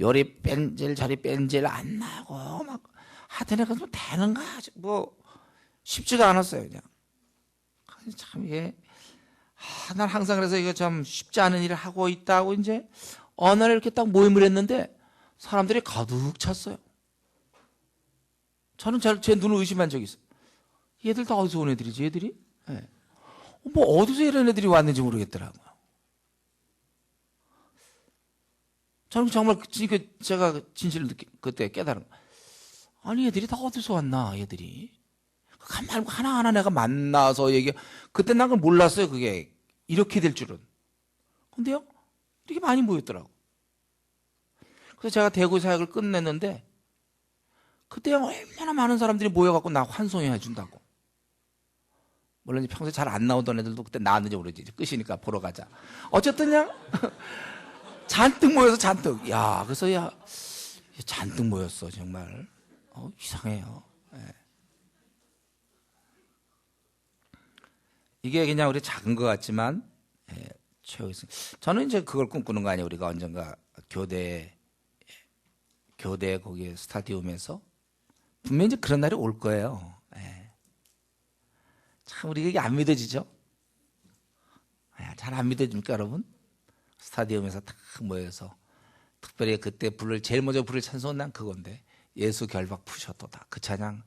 요리 뺀질 저리 뺀질 안 나고 막 하여튼 그래서 되는가 뭐 쉽지가 않았어요. 그냥 참 이게 난 항상 그래서 이거 참 쉽지 않은 일을 하고 있다고 이제 어느 날 이렇게 딱 모임을 했는데 사람들이 가득 찼어요. 저는 제 눈을 의심한 적이 있어요. 얘들 다 어디서 온 애들이지, 얘들이? 네. 뭐, 어디서 이런 애들이 왔는지 모르겠더라고요. 저는 정말 제가 진실을 그때 깨달은 거예요. 아니, 얘들이 다 어디서 왔나, 얘들이. 가만 하나하나 내가 만나서 그때 난 그걸 몰랐어요, 그게. 이렇게 될 줄은. 근데요, 이렇게 많이 모였더라고. 그래서 제가 대구 사역을 끝냈는데, 그때 얼마나 많은 사람들이 모여갖고 나 환송해 준다고. 물론 평소에 잘 안 나오던 애들도 그때 나왔는지 모르지. 끝이니까 보러 가자. 어쨌든 그냥 잔뜩 모여서 잔뜩. 야, 그래서 잔뜩 모였어 정말. 이상해요. 네. 이게 그냥 우리 작은 것 같지만 최우승. 저는 이제 그걸 꿈꾸는 거 아니에요. 우리가 언젠가 교대 거기 스타디움에서 분명히 이제 그런 날이 올 거예요. 참 우리가 이게 안 믿어지죠? 잘 안 믿어집니까, 여러분? 스타디움에서 딱 모여서 특별히 그때 제일 먼저 부를 찬송은 난 그건데 예수 결박 푸셨도다. 그 찬양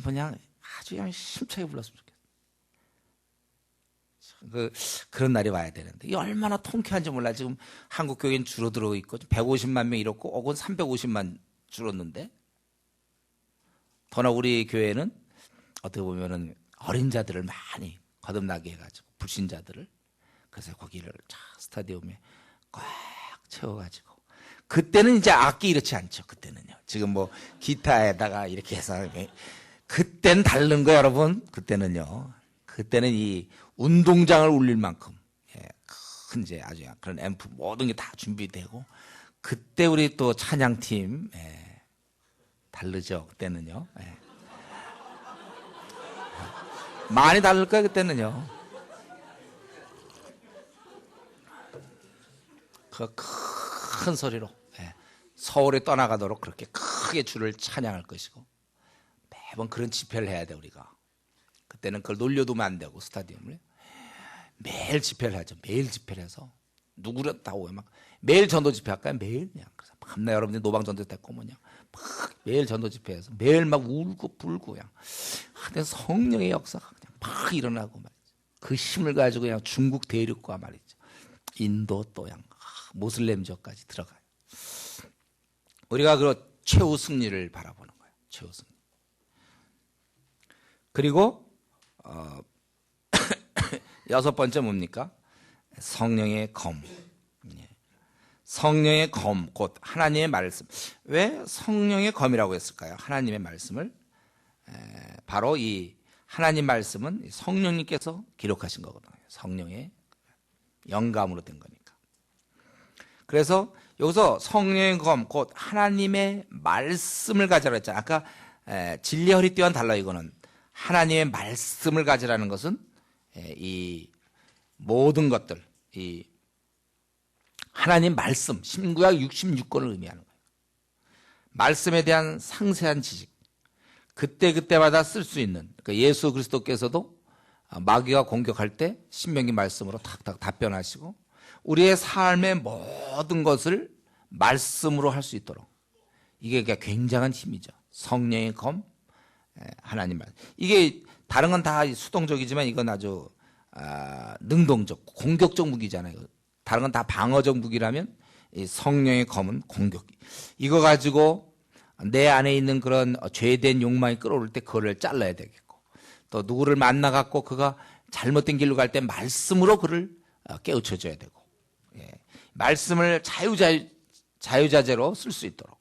그냥 아주 그냥 힘차게 불렀으면 좋겠어요. 그런 날이 와야 되는데 이게 얼마나 통쾌한지 몰라. 지금 한국 교회는 줄어들고 있고 150만 명 잃었고 혹은 350만 줄었는데 더나 우리 교회는 어떻게 보면은 어린 자들을 많이 거듭나게 해가지고 불신자들을 그래서 거기를 스타디움에 꽉 채워가지고. 그때는 이제 악기 이렇지 않죠. 그때는요. 지금 뭐 기타에다가 이렇게 해서 그때는 다른 거예요, 여러분. 그때는요. 그때는 이 운동장을 울릴 만큼 큰 이제 아주 그런 앰프 모든 게 다 준비되고 그때 우리 또 찬양팀 다르죠. 그때는요. 많이 다를 거예요. 그때는요. 그 큰 소리로 서울에 떠나가도록 그렇게 크게 주를 찬양할 것이고 매번 그런 집회를 해야 돼 우리가. 그때는 그걸 놀려두면 안 되고 스타디움을 매일 집회를 하죠. 매일 집회를 해서 누구를 다 오고 막 매일 전도 집회 할까요? 매일 그냥 그래서 밤낮 여러분들이 노방 전도 됐고 뭐냐 막 매일 전도 집회해서 매일 막 울고 불고 그냥 근데 성령의 역사가 그냥 막 일어나고 말이죠. 그 힘을 가지고 그냥 중국 대륙과 말이죠. 인도 또 그냥 모슬렘 지역까지 들어가요. 우리가 그 최후 승리를 바라보는 거예요. 최후 승리. 그리고 여섯 번째 뭡니까? 성령의 검. 성령의 검, 곧 하나님의 말씀. 왜 성령의 검이라고 했을까요? 하나님의 말씀을 바로 이 하나님 말씀은 성령님께서 기록하신 거거든요. 성령의 영감으로 된 거니까. 그래서 여기서 성령의 검, 곧 하나님의 말씀을 가지라 했잖아요. 아까 진리 허리띠와는 달라 이거는. 하나님의 말씀을 가지라는 것은 이 모든 것들, 이 하나님 말씀, 신구약 66권을 의미하는 거예요. 말씀에 대한 상세한 지식, 그때그때마다 쓸 수 있는, 그러니까 예수 그리스도께서도 마귀가 공격할 때 신명기 말씀으로 탁탁 답변하시고 우리의 삶의 모든 것을 말씀으로 할 수 있도록 이게 굉장한 힘이죠. 성령의 검, 하나님 말. 이게 다른 건 다 수동적이지만 이건 아주 능동적, 공격적 무기잖아요. 다른 건 다 방어적 무기라면 이 성령의 검은 공격. 이거 가지고 내 안에 있는 그런 죄된 욕망이 끌어올 때 그거를 잘라야 되겠고 또 누구를 만나갖고 그가 잘못된 길로 갈 때 말씀으로 그를 깨우쳐줘야 되고 말씀을 자유자재로 쓸 수 있도록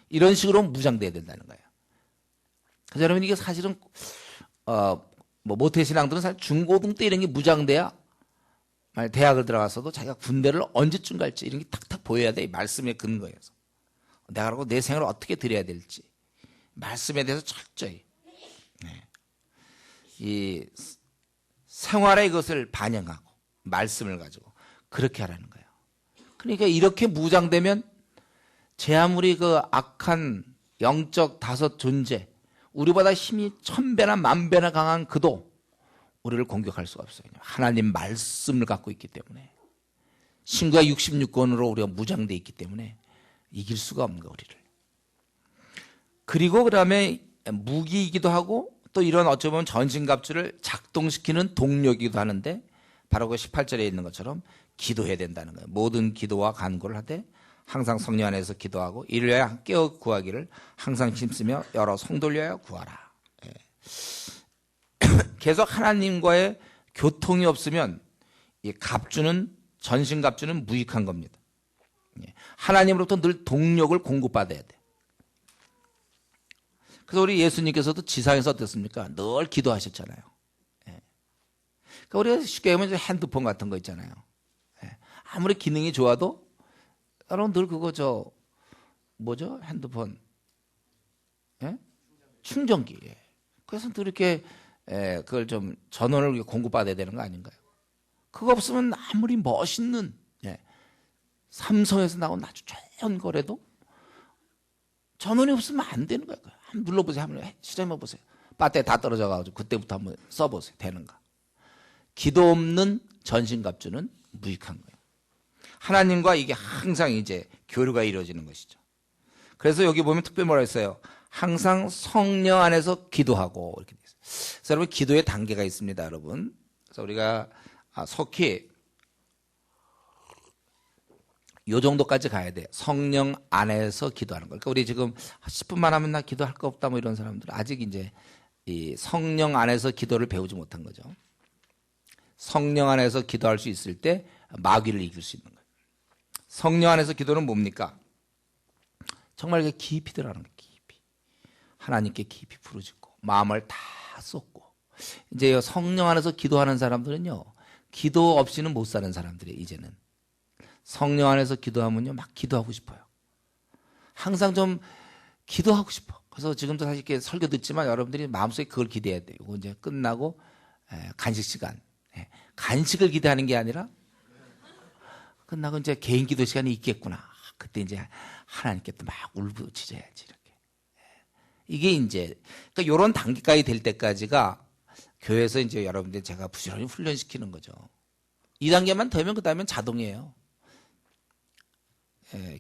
이런 식으로 무장돼야 된다는 거예요. 그래서 여러분 이게 사실은 뭐 모태신앙들은 사실 중고등 때 이런 게 무장돼야 만약 대학을 들어가서도 자기가 군대를 언제쯤 갈지 이런 게 탁탁 보여야 돼. 이 말씀의 근거에서 내가 그러고 내 생활을 어떻게 드려야 될지 말씀에 대해서 철저히 이 생활에 이것을 반영하고 말씀을 가지고 그렇게 하라는 거예요. 그러니까 이렇게 무장되면 제 아무리 그 악한 영적 다섯 존재 우리보다 힘이 1000배나 10,000배나 강한 그도 우리를 공격할 수가 없어요. 하나님 말씀을 갖고 있기 때문에 신구약 66권으로 우리가 무장되어 있기 때문에 이길 수가 없는 거예요. 우리를. 그리고 그다음에 무기이기도 하고 또 이런 어쩌면 전신갑주를 작동시키는 동력이기도 하는데 바로 그 18절에 있는 것처럼 기도해야 된다는 거예요. 모든 기도와 간구를 하되 항상 성령 안에서 기도하고 이를 위하여 깨어 구하기를 항상 힘쓰며 여러 성도를 위하여 구하라. 계속 하나님과의 교통이 없으면 이 갑주는 전신갑주는 무익한 겁니다. 하나님으로부터 늘 동력을 공급받아야 돼. 그래서 우리 예수님께서도 지상에서 어땠습니까? 늘 기도하셨잖아요. 그러니까 우리가 쉽게 얘기하면 핸드폰 같은 거 있잖아요. 아무리 기능이 좋아도 여러분 늘 그거 뭐죠? 핸드폰 충전기. 그래서 늘 이렇게 그걸 좀 전원을 공급받아야 되는 거 아닌가요? 그거 없으면 아무리 멋있는 삼성에서 나온 아주 좋은 거래도 전원이 없으면 안 되는 거예요. 한번 눌러보세요. 한번 시작해 보세요. 배터리 다 떨어져가지고 그때부터 한번 써보세요. 되는가? 기도 없는 전신갑주는 무익한 거예요. 하나님과 이게 항상 이제 교류가 이루어지는 것이죠. 그래서 여기 보면 특별히 뭐라 했어요? 항상 성령 안에서 기도하고 이렇게 돼 있어요. 그래서 여러분 기도의 단계가 있습니다, 여러분. 그래서 우리가 속히 요 정도까지 가야 돼. 성령 안에서 기도하는 거. 그러니까 우리 지금 10분만 하면 나 기도할 거 없다 뭐 이런 사람들 아직 이제 이 성령 안에서 기도를 배우지 못한 거죠. 성령 안에서 기도할 수 있을 때 마귀를 이길 수 있는 거예요. 성령 안에서 기도는 뭡니까? 정말 이게 깊이 들어가는 거예요. 깊이. 하나님께 깊이 부르짖고 마음을 다 쏟고. 이제 성령 안에서 기도하는 사람들은요, 기도 없이는 못 사는 사람들이에요. 이제는 성령 안에서 기도하면요 막 기도하고 싶어요. 항상 좀 기도하고 싶어. 그래서 지금도 사실 이렇게 설교 듣지만 여러분들이 마음속에 그걸 기대해야 돼요. 이거 이제 끝나고 간식 시간, 간식을 기대하는 게 아니라 끝나고 이제 개인 기도 시간이 있겠구나. 그때 이제 하나님께 또 막 울부짖어야지 이렇게. 이게 이제 그러니까 이런 단계까지 될 때까지가 교회에서 이제 여러분들 제가 부지런히 훈련시키는 거죠. 이 단계만 되면 그 다음엔 자동이에요.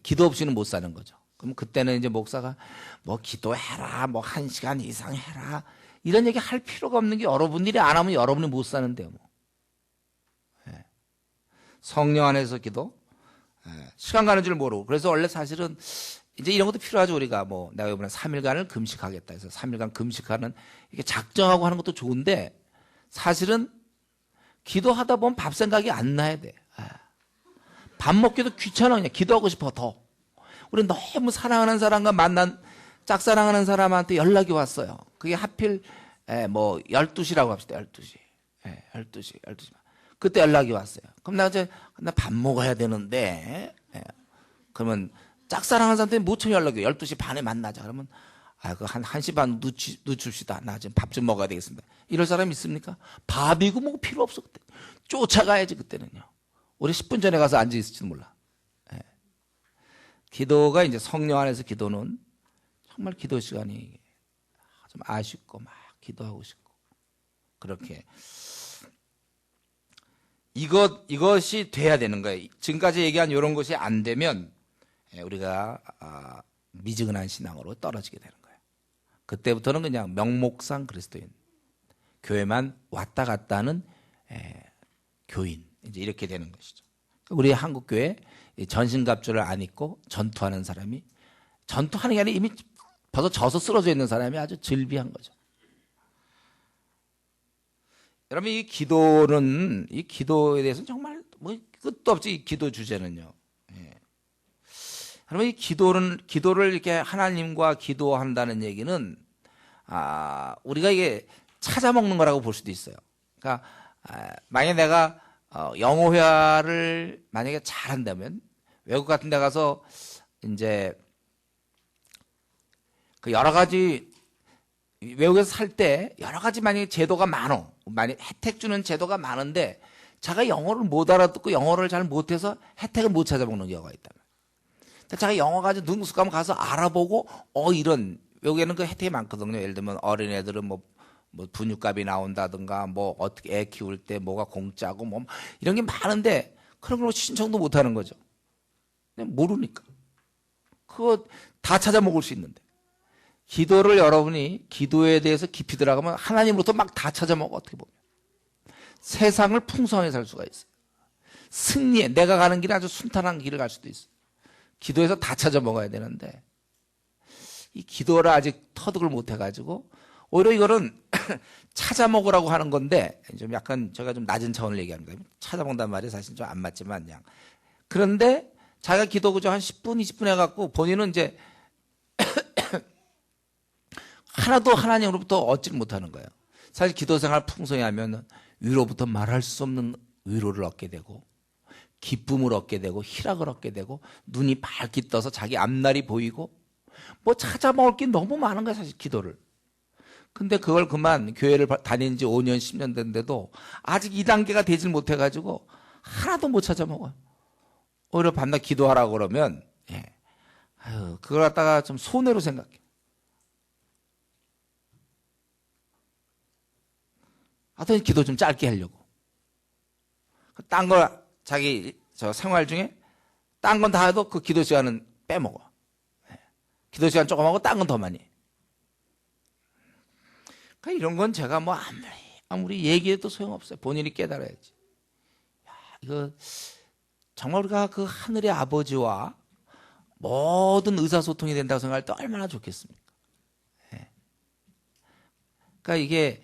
기도 없이는 못 사는 거죠. 그럼 그때는 이제 목사가 뭐 기도해라, 뭐 1시간 이상 해라 이런 얘기 할 필요가 없는 게 여러분들이 안 하면 여러분이 못 사는데요. 뭐. 성령 안에서 기도, 시간 가는 줄 모르고. 그래서 원래 사실은 이제 이런 것도 필요하죠. 우리가 뭐 내가 이번에 3일간을 금식하겠다 해서 3일간 금식하는 이게 작정하고 하는 것도 좋은데 사실은 기도하다 보면 밥 생각이 안 나야 돼. 밥 먹기도 귀찮아. 그냥 기도하고 싶어 더. 우리 너무 사랑하는 사람과 만난 짝사랑하는 사람한테 연락이 왔어요. 그게 하필 뭐 12시라고 합시다. 12시. 12시. 그때 연락이 왔어요. 그럼 나 밥 먹어야 되는데. 그러면 짝사랑하는 사람한테 모처럼 연락이 12시 반에 만나자. 그러면 그 한 1시 반 늦춥시다. 나 지금 밥 좀 먹어야 되겠습니다. 이럴 사람 있습니까? 밥이고 뭐 필요 없어 그때. 쫓아가야지 그때는요. 우리 10분 전에 가서 앉아 있을지도 몰라. 기도가 이제 성령 안에서 기도는 정말 기도 시간이 좀 아쉽고 막 기도하고 싶고 그렇게 이것이 돼야 되는 거예요. 지금까지 얘기한 이런 것이 안 되면 우리가 미지근한 신앙으로 떨어지게 되는 거예요. 그때부터는 그냥 명목상 그리스도인, 교회만 왔다 갔다 하는 교인 이제 이렇게 되는 것이죠. 우리 한국 교회 전신갑주를 안 입고 전투하는 사람이 전투하는 게 아니라 이미 벌써 져서 쓰러져 있는 사람이 아주 즐비한 거죠. 여러분 이 기도에 대해서는 정말 뭐 끝도 없지. 이 기도 주제는요. 여러분 이 기도를 이렇게 하나님과 기도한다는 얘기는 우리가 이게 찾아 먹는 거라고 볼 수도 있어요. 그러니까 만약에 내가 영어 회화를 만약에 잘한다면 외국 같은 데 가서 이제 그 여러 가지 외국에서 살 때 여러 가지 만약에 제도가 많어. 만약 혜택 주는 제도가 많은데 자기가 영어를 못 알아듣고 영어를 잘 못해서 혜택을 못 찾아먹는 경우가 있다면. 자기가 영어 가지고 능숙하면 가서 알아보고 이런 외국에는 그 혜택이 많거든요. 예를 들면 어린애들은 뭐 분유값이 나온다든가 뭐 어떻게 애 키울 때 뭐가 공짜고 뭐 이런 게 많은데 그런 걸 신청도 못 하는 거죠. 그냥 모르니까. 그거 다 찾아 먹을 수 있는데. 기도를 여러분이 기도에 대해서 깊이 들어가면 하나님으로부터 막 다 찾아 먹어. 어떻게 보면. 세상을 풍성하게 살 수가 있어요. 승리해. 내가 가는 길은 아주 순탄한 길을 갈 수도 있어요. 기도에서 다 찾아 먹어야 되는데 이 기도를 아직 터득을 못 해가지고 오히려 이거는 찾아 먹으라고 하는 건데 좀 약간 제가 좀 낮은 차원을 얘기합니다. 찾아 먹는단 말이 사실 좀 안 맞지만 그냥 그런데 자기가 기도 그저 한 10분 20분 해갖고 본인은 이제 하나도 하나님으로부터 얻지를 못하는 거예요. 사실 기도 생활 풍성히 하면 위로부터 말할 수 없는 위로를 얻게 되고 기쁨을 얻게 되고 희락을 얻게 되고 눈이 밝게 떠서 자기 앞날이 보이고 뭐 찾아 먹을 게 너무 많은 거예요. 사실 기도를. 근데 그걸 그만 교회를 다닌 지 5년 10년 됐는데도 아직 2단계가 되질 못해가지고 하나도 못 찾아 먹어요. 오히려 밤낮 기도하라고 그러면 그걸 갖다가 좀 손해로 생각해. 하여튼 기도 좀 짧게 하려고. 딴 거 자기 생활 중에 딴 건 다 해도 그 기도 시간은 빼먹어. 기도 시간 조금 하고 딴 건 더 많이 해. 그러니까 이런 건 제가 뭐 아무리 얘기해도 소용없어요. 본인이 깨달아야지. 이거 정말 우리가 그 하늘의 아버지와 모든 의사소통이 된다고 생각할 때 얼마나 좋겠습니까? 그러니까 이게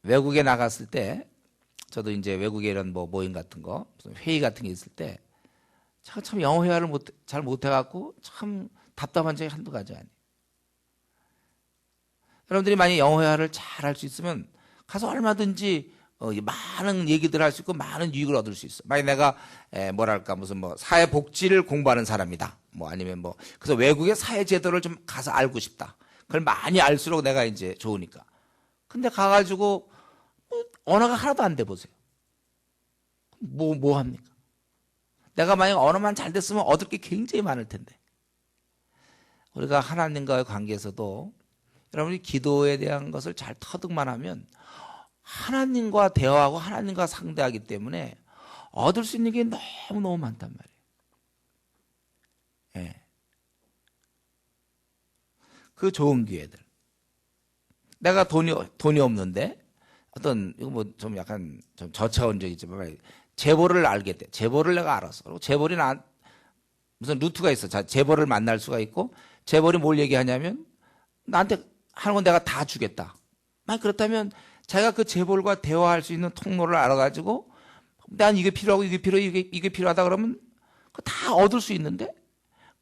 외국에 나갔을 때 저도 이제 외국에 이런 뭐 모임 같은 거, 무슨 회의 같은 게 있을 때 제가 참 영어 회화를 잘 못해갖고 참 답답한 적이 한두 가지 아니에요. 여러분들이 만약 영어 회화를 잘 할 수 있으면 가서 얼마든지 많은 얘기들 할 수 있고 많은 유익을 얻을 수 있어. 만약 내가 뭐랄까 무슨 뭐 사회복지를 공부하는 사람이다. 뭐 아니면 뭐 그래서 외국의 사회제도를 좀 가서 알고 싶다. 그걸 많이 알수록 내가 이제 좋으니까. 근데 가가지고 언어가 하나도 안 돼 보세요. 뭐 합니까? 내가 만약 언어만 잘 됐으면 얻을 게 굉장히 많을 텐데. 우리가 하나님과의 관계에서도 여러분이 기도에 대한 것을 잘 터득만 하면 하나님과 대화하고 하나님과 상대하기 때문에 얻을 수 있는 게 너무너무 많단 말이에요. 예. 그 좋은 기회들. 내가 돈이 없는데 어떤 이거 뭐 좀 약간 좀 저차원적이지만 재벌을 알겠대. 재벌을 내가 알았어. 그리고 재벌이 무슨 루트가 있어. 자, 재벌을 만날 수가 있고 재벌이 뭘 얘기하냐면 나한테 하는 건 내가 다 주겠다. 만약 그렇다면 자기가 그 재벌과 대화할 수 있는 통로를 알아가지고 난 이게 필요하고 이게 필요하다 그러면 그거 다 얻을 수 있는데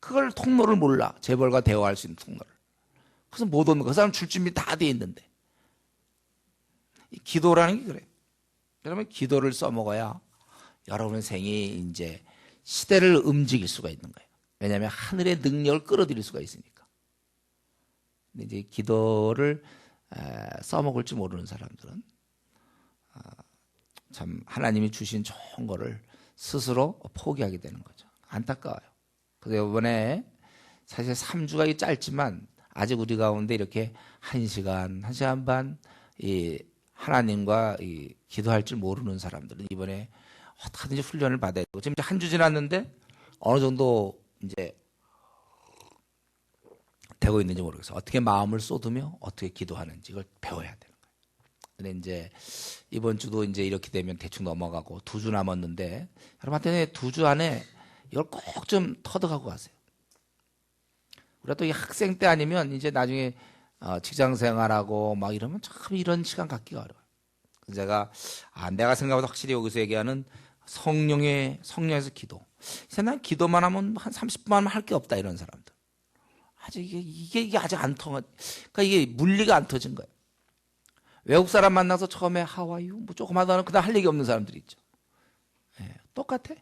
그걸 통로를 몰라. 재벌과 대화할 수 있는 통로를. 그래서 못 얻는 거. 그 사람 줄 준비 다 돼 있는데. 기도라는 게 그래. 여러분 기도를 써먹어야 여러분의 생이 이제 시대를 움직일 수가 있는 거예요. 왜냐하면 하늘의 능력을 끌어들일 수가 있으니까. 근데 이제 기도를 써먹을 줄 모르는 사람들은 참 하나님이 주신 좋은 거를 스스로 포기하게 되는 거죠. 안타까워요. 그래서 이번에 사실 3주가 짧지만 아직 우리 가운데 이렇게 1시간 반 하나님과 기도할 줄 모르는 사람들은 이번에 어떻게든지 훈련을 받아야 되고 지금 한 주 지났는데 어느 정도 이제 되고 있는지 모르겠어요. 어떻게 마음을 쏟으며 어떻게 기도하는지 이걸 배워야 되는 거예요. 근데 이제 이번 주도 이제 이렇게 되면 대충 넘어가고 2주 남았는데 여러분한테 2주 안에 이걸 꼭 좀 터득하고 가세요. 우리가 또 이 학생 때 아니면 이제 나중에 직장 생활하고 막 이러면 참 이런 시간 갖기가 어려워요. 그래서 내가 생각보다 확실히 여기서 얘기하는 성령에서 기도. 난 기도만 하면 한 30분 하면 할 게 없다 이런 사람들. 아직 이게 아직 안 통하. 그러니까 이게 물리가 안 터진 거예요. 외국 사람 만나서 처음에 하와이유 뭐 조금 하다가 그다음 할 얘기 없는 사람들이 있죠. 네, 똑같아.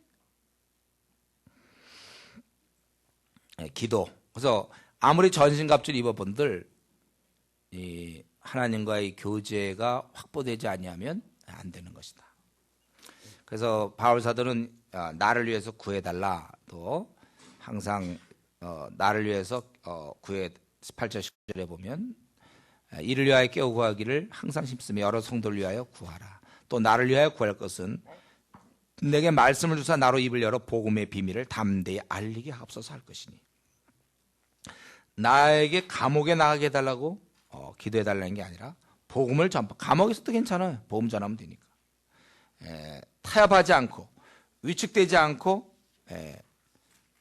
네, 기도. 그래서 아무리 전신갑주를 입어본들 이 하나님과의 교제가 확보되지 아니하면 안 되는 것이다. 그래서 바울 사도는 나를 위해서 구해달라 또 항상 나를 위해서 18절 19절에 보면 이를 위하여 깨어 구하기를 항상 힘쓰며 여러 성도를 위하여 구하라. 또 나를 위하여 구할 것은 내게 말씀을 주사 나로 입을 열어 복음의 비밀을 담대히 알리게 하옵소서 할 것이니. 나에게 감옥에 나가게 해달라고 기도해달라는 게 아니라 복음을 전파. 감옥에서도 괜찮아요. 복음 전하면 되니까. 타협하지 않고 위축되지 않고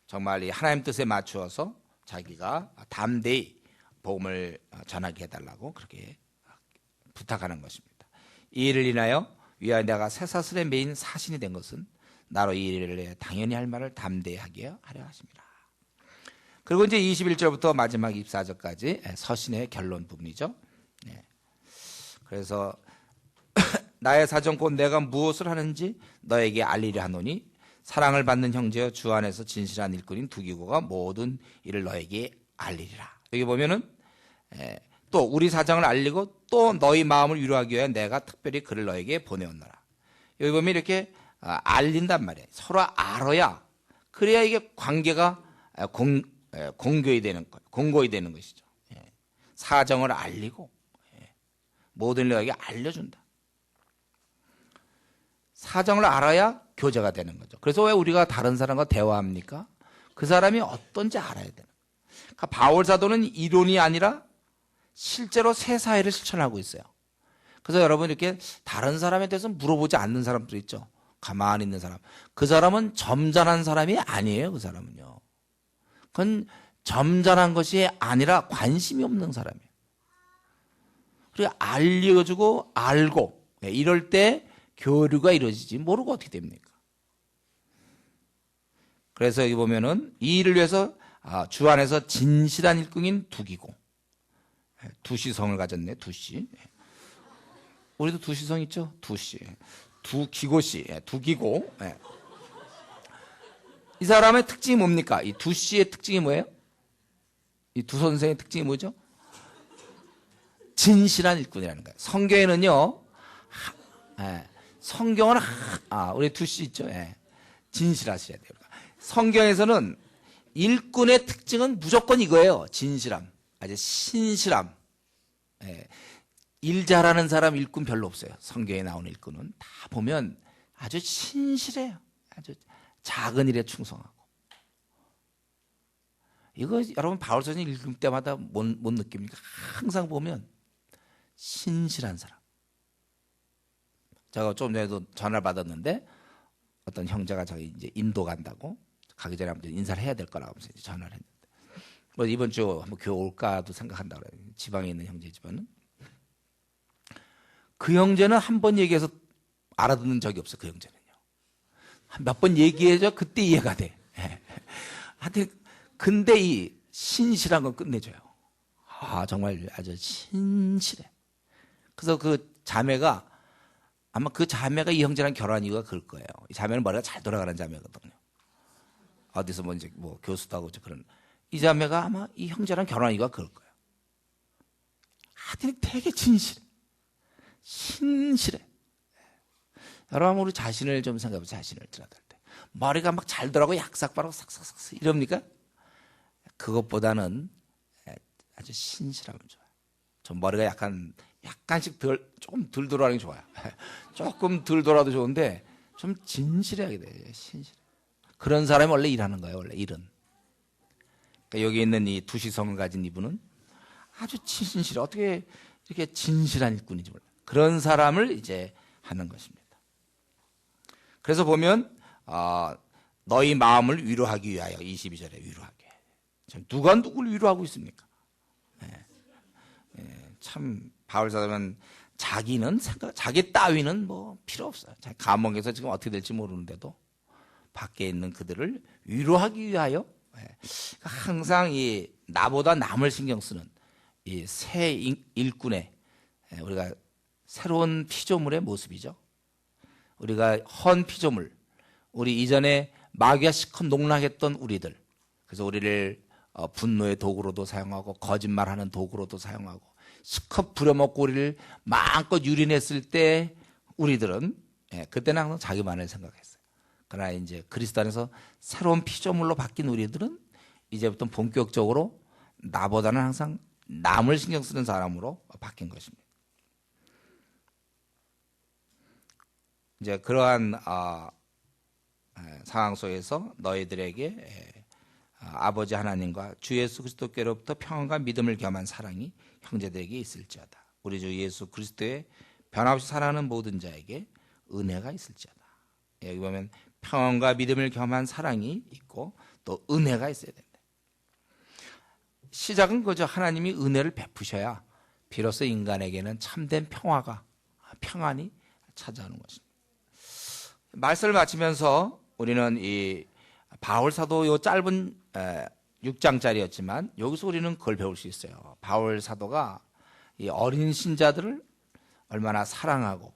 정말 이 하나님 뜻에 맞추어서 자기가 담대히 복음을 전하게 해달라고 그렇게 부탁하는 것입니다. 이 일을 인하여 위하여 내가 쇠사슬에 매인 사신이 된 것은 나로 이 일을 당연히 할 말을 담대히 하게 하려 하십니다. 그리고 이제 21절부터 마지막 24절까지 서신의 결론 부분이죠. 그래서 나의 사정 곧 내가 무엇을 하는지 너에게 알리려 하노니 사랑을 받는 형제여 주 안에서 진실한 일꾼인 두기고가 모든 일을 너에게 알리리라. 여기 보면은 또 우리 사정을 알리고 또 너희 마음을 위로하기 위해 내가 특별히 그를 너에게 보내었노라. 여기 보면 이렇게 알린단 말이에요. 서로 알아야 그래야 이게 관계가 공고히 되는 것이죠. 사정을 알리고 모든 일을 너에게 알려준다. 사정을 알아야 교제가 되는 거죠. 그래서 왜 우리가 다른 사람과 대화합니까? 그 사람이 어떤지 알아야 되는 거예요. 그러니까 바울 사도는 이론이 아니라 실제로 새 사회를 실천하고 있어요. 그래서 여러분 이렇게 다른 사람에 대해서 물어보지 않는 사람들 있죠. 가만히 있는 사람. 그 사람은 점잖은 사람이 아니에요. 그 사람은요. 그건 점잖은 것이 아니라 관심이 없는 사람이에요. 그리고 알려주고 알고 이럴 때 교류가 이루어지지 모르고 어떻게 됩니까? 그래서 여기 보면은 이 일을 위해서 주 안에서 진실한 일꾼인 두기고, 두시성을 가졌네. 두시. 우리도 두시성 있죠? 두시. 두기고씨. 두기고. 이 사람의 특징이 뭡니까? 이 두씨의 특징이 뭐예요? 이 두 선생의 특징이 뭐죠? 진실한 일꾼이라는 거예요. 성경에는요, 성경은 우리 두씨 있죠? 진실하셔야 돼요. 성경에서는 일꾼의 특징은 무조건 이거예요. 진실함, 아주 신실함. 일 잘하는 사람 일꾼 별로 없어요. 성경에 나오는 일꾼은 다 보면 아주 신실해요. 아주 작은 일에 충성하고. 이거 여러분 바울 선생님 읽을 때마다 못 느낍니까? 항상 보면 신실한 사람. 제가 좀 전에도 전화를 받았는데 어떤 형제가 저희 이제 인도 간다고 가기 전에 한번 인사를 해야 될 거라고 하면서 전화를 했는데, 뭐 이번 주 한번 교회 올까도 생각한다고 그래요. 지방에 있는 형제 집안은. 그 형제는 한 번 얘기해서 알아듣는 적이 없어. 그 형제는요. 몇 번 얘기해줘 그때 이해가 돼. 하여튼 근데 이 신실한 건 끝내줘요. 정말 아주 신실해. 그래서 그 자매가 아마 그 자매가 이 형제랑 결혼한 이유가 그럴 거예요. 이 자매는 머리가 잘 돌아가는 자매거든요. 어디서 뭐 이제 뭐 교수도 하고 그런. 이 자매가 아마 이 형제랑 결혼한 이유가 그럴 거예요. 하여튼 되게 진실해. 신실해. 여러분 우리 자신을 좀 생각해보세요. 자신을 드러낼 때 머리가 막 잘 돌아가고 약삭바라고 삭삭삭 이럽니까? 그것보다는 아주 신실하면 좋아요. 좀 머리가 약간씩 조금 덜 돌아가는 게 좋아요. 조금 덜 돌아도 좋은데 좀 진실하게 돼요. 신실해. 그런 사람이 원래 일하는 거예요. 원래 일은. 그러니까 여기 있는 이 두시성을 가진 이분은 아주 진실해. 어떻게 이렇게 진실한 일꾼인지 몰라요. 그런 사람을 이제 하는 것입니다. 그래서 보면 너희 마음을 위로하기 위하여 22절에 위로하게. 누가 누구를 위로하고 있습니까? 참 바울 사도는 자기 따위는 뭐 필요 없어요. 감옥에서 지금 어떻게 될지 모르는데도 밖에 있는 그들을 위로하기 위하여 항상 이 나보다 남을 신경 쓰는 이 새 일꾼의 우리가 새로운 피조물의 모습이죠. 우리가 헌 피조물, 우리 이전에 마귀와 시컷 농락했던 우리들, 그래서 우리를 분노의 도구로도 사용하고 거짓말하는 도구로도 사용하고 시컷 부려먹고 우리를 마음껏 유린했을 때 우리들은 그때는 항상 자기만을 생각했어요. 그러나 이제 그리스도 안에서 새로운 피조물로 바뀐 우리들은 이제부터 본격적으로 나보다는 항상 남을 신경 쓰는 사람으로 바뀐 것입니다. 이제 그러한 상황 속에서 너희들에게 아버지 하나님과 주 예수 그리스도께로부터 평안과 믿음을 겸한 사랑이 형제들에게 있을지어다. 우리 주 예수 그리스도의 변함없이 사랑하는 모든 자에게 은혜가 있을지어다. 여기 보면 평안과 믿음을 겸한 사랑이 있고 또 은혜가 있어야 된다. 시작은 그저 하나님이 은혜를 베푸셔야 비로소 인간에게는 참된 평안이 찾아오는 것입니다. 말씀을 마치면서 우리는 이 바울 사도 요 짧은 6장짜리였지만 여기서 우리는 그걸 배울 수 있어요. 바울 사도가 이 어린 신자들을 얼마나 사랑하고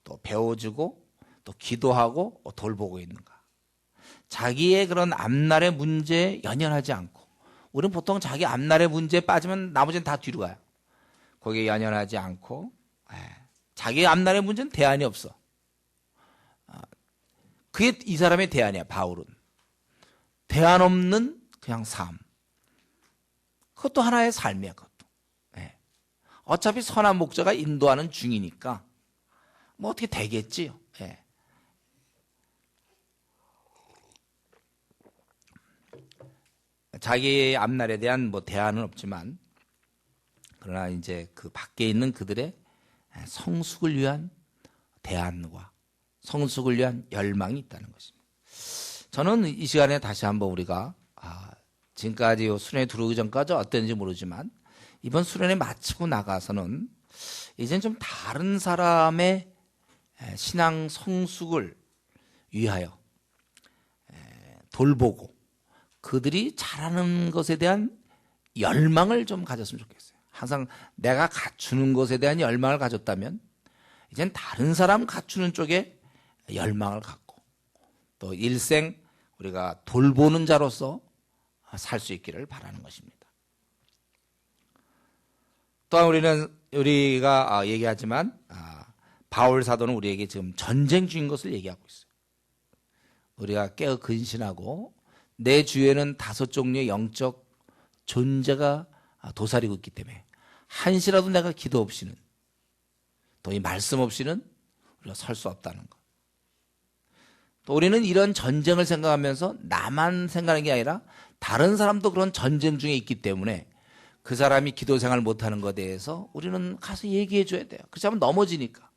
또 배워주고 또 기도하고 돌보고 있는가. 자기의 그런 앞날의 문제에 연연하지 않고, 우리는 보통 자기 앞날의 문제에 빠지면 나머지는 다 뒤로 가요. 거기에 연연하지 않고 자기 앞날의 문제는 대안이 없어. 그게 이 사람의 대안이야. 바울은 대안 없는 그냥 삶. 그것도 하나의 삶이야. 그것도. 어차피 선한 목자가 인도하는 중이니까 뭐 어떻게 되겠지요. 자기의 앞날에 대한 뭐 대안은 없지만, 그러나 이제 그 밖에 있는 그들의 성숙을 위한 대안과 성숙을 위한 열망이 있다는 것입니다. 저는 이 시간에 다시 한번 우리가 지금까지 수련회 들어오기 전까지 어땠는지 모르지만 이번 수련회 마치고 나가서는 이제는 좀 다른 사람의 신앙 성숙을 위하여 돌보고 그들이 잘하는 것에 대한 열망을 좀 가졌으면 좋겠어요. 항상 내가 갖추는 것에 대한 열망을 가졌다면 이젠 다른 사람 갖추는 쪽에 열망을 갖고 또 일생 우리가 돌보는 자로서 살 수 있기를 바라는 것입니다. 또한 우리가 얘기하지만 바울 사도는 우리에게 지금 전쟁 중인 것을 얘기하고 있어요. 우리가 깨어 근신하고 내 주위에는 5종류의 영적 존재가 도사리고 있기 때문에 한시라도 내가 기도 없이는 또 이 말씀 없이는 우리가 설 수 없다는 것. 또 우리는 이런 전쟁을 생각하면서 나만 생각하는 게 아니라 다른 사람도 그런 전쟁 중에 있기 때문에 그 사람이 기도 생활 못하는 것에 대해서 우리는 가서 얘기해 줘야 돼요. 그렇지 않으면 넘어지니까.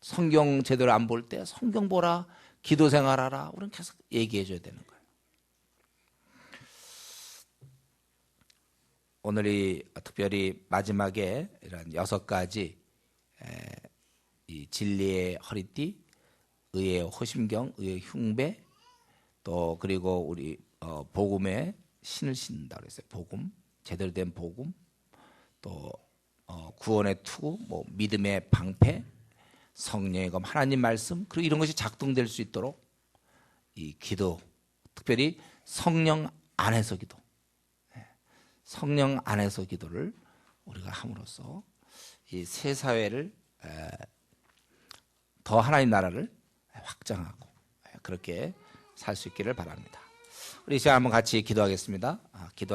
성경 제대로 안 볼 때 성경 보라, 기도 생활하라. 우리는 계속 얘기해 줘야 되는 거예요. 오늘이 특별히 마지막에 이런 6가지 이 진리의 허리띠, 의의 호심경, 의의 흉배, 또 그리고 우리 복음의 신을 신는다 그랬어요. 복음, 제대로 된 복음, 또 구원의 투구, 뭐 믿음의 방패, 성령의 검, 하나님 말씀, 그리고 이런 것이 작동될 수 있도록 이 기도, 특별히 성령 안에서 기도, 성령 안에서 기도를 우리가 함으로써 이 새 사회를 더 하나님 나라를 확장하고 그렇게 살 수 있기를 바랍니다. 우리 시간 한번 같이 기도하겠습니다. 기도.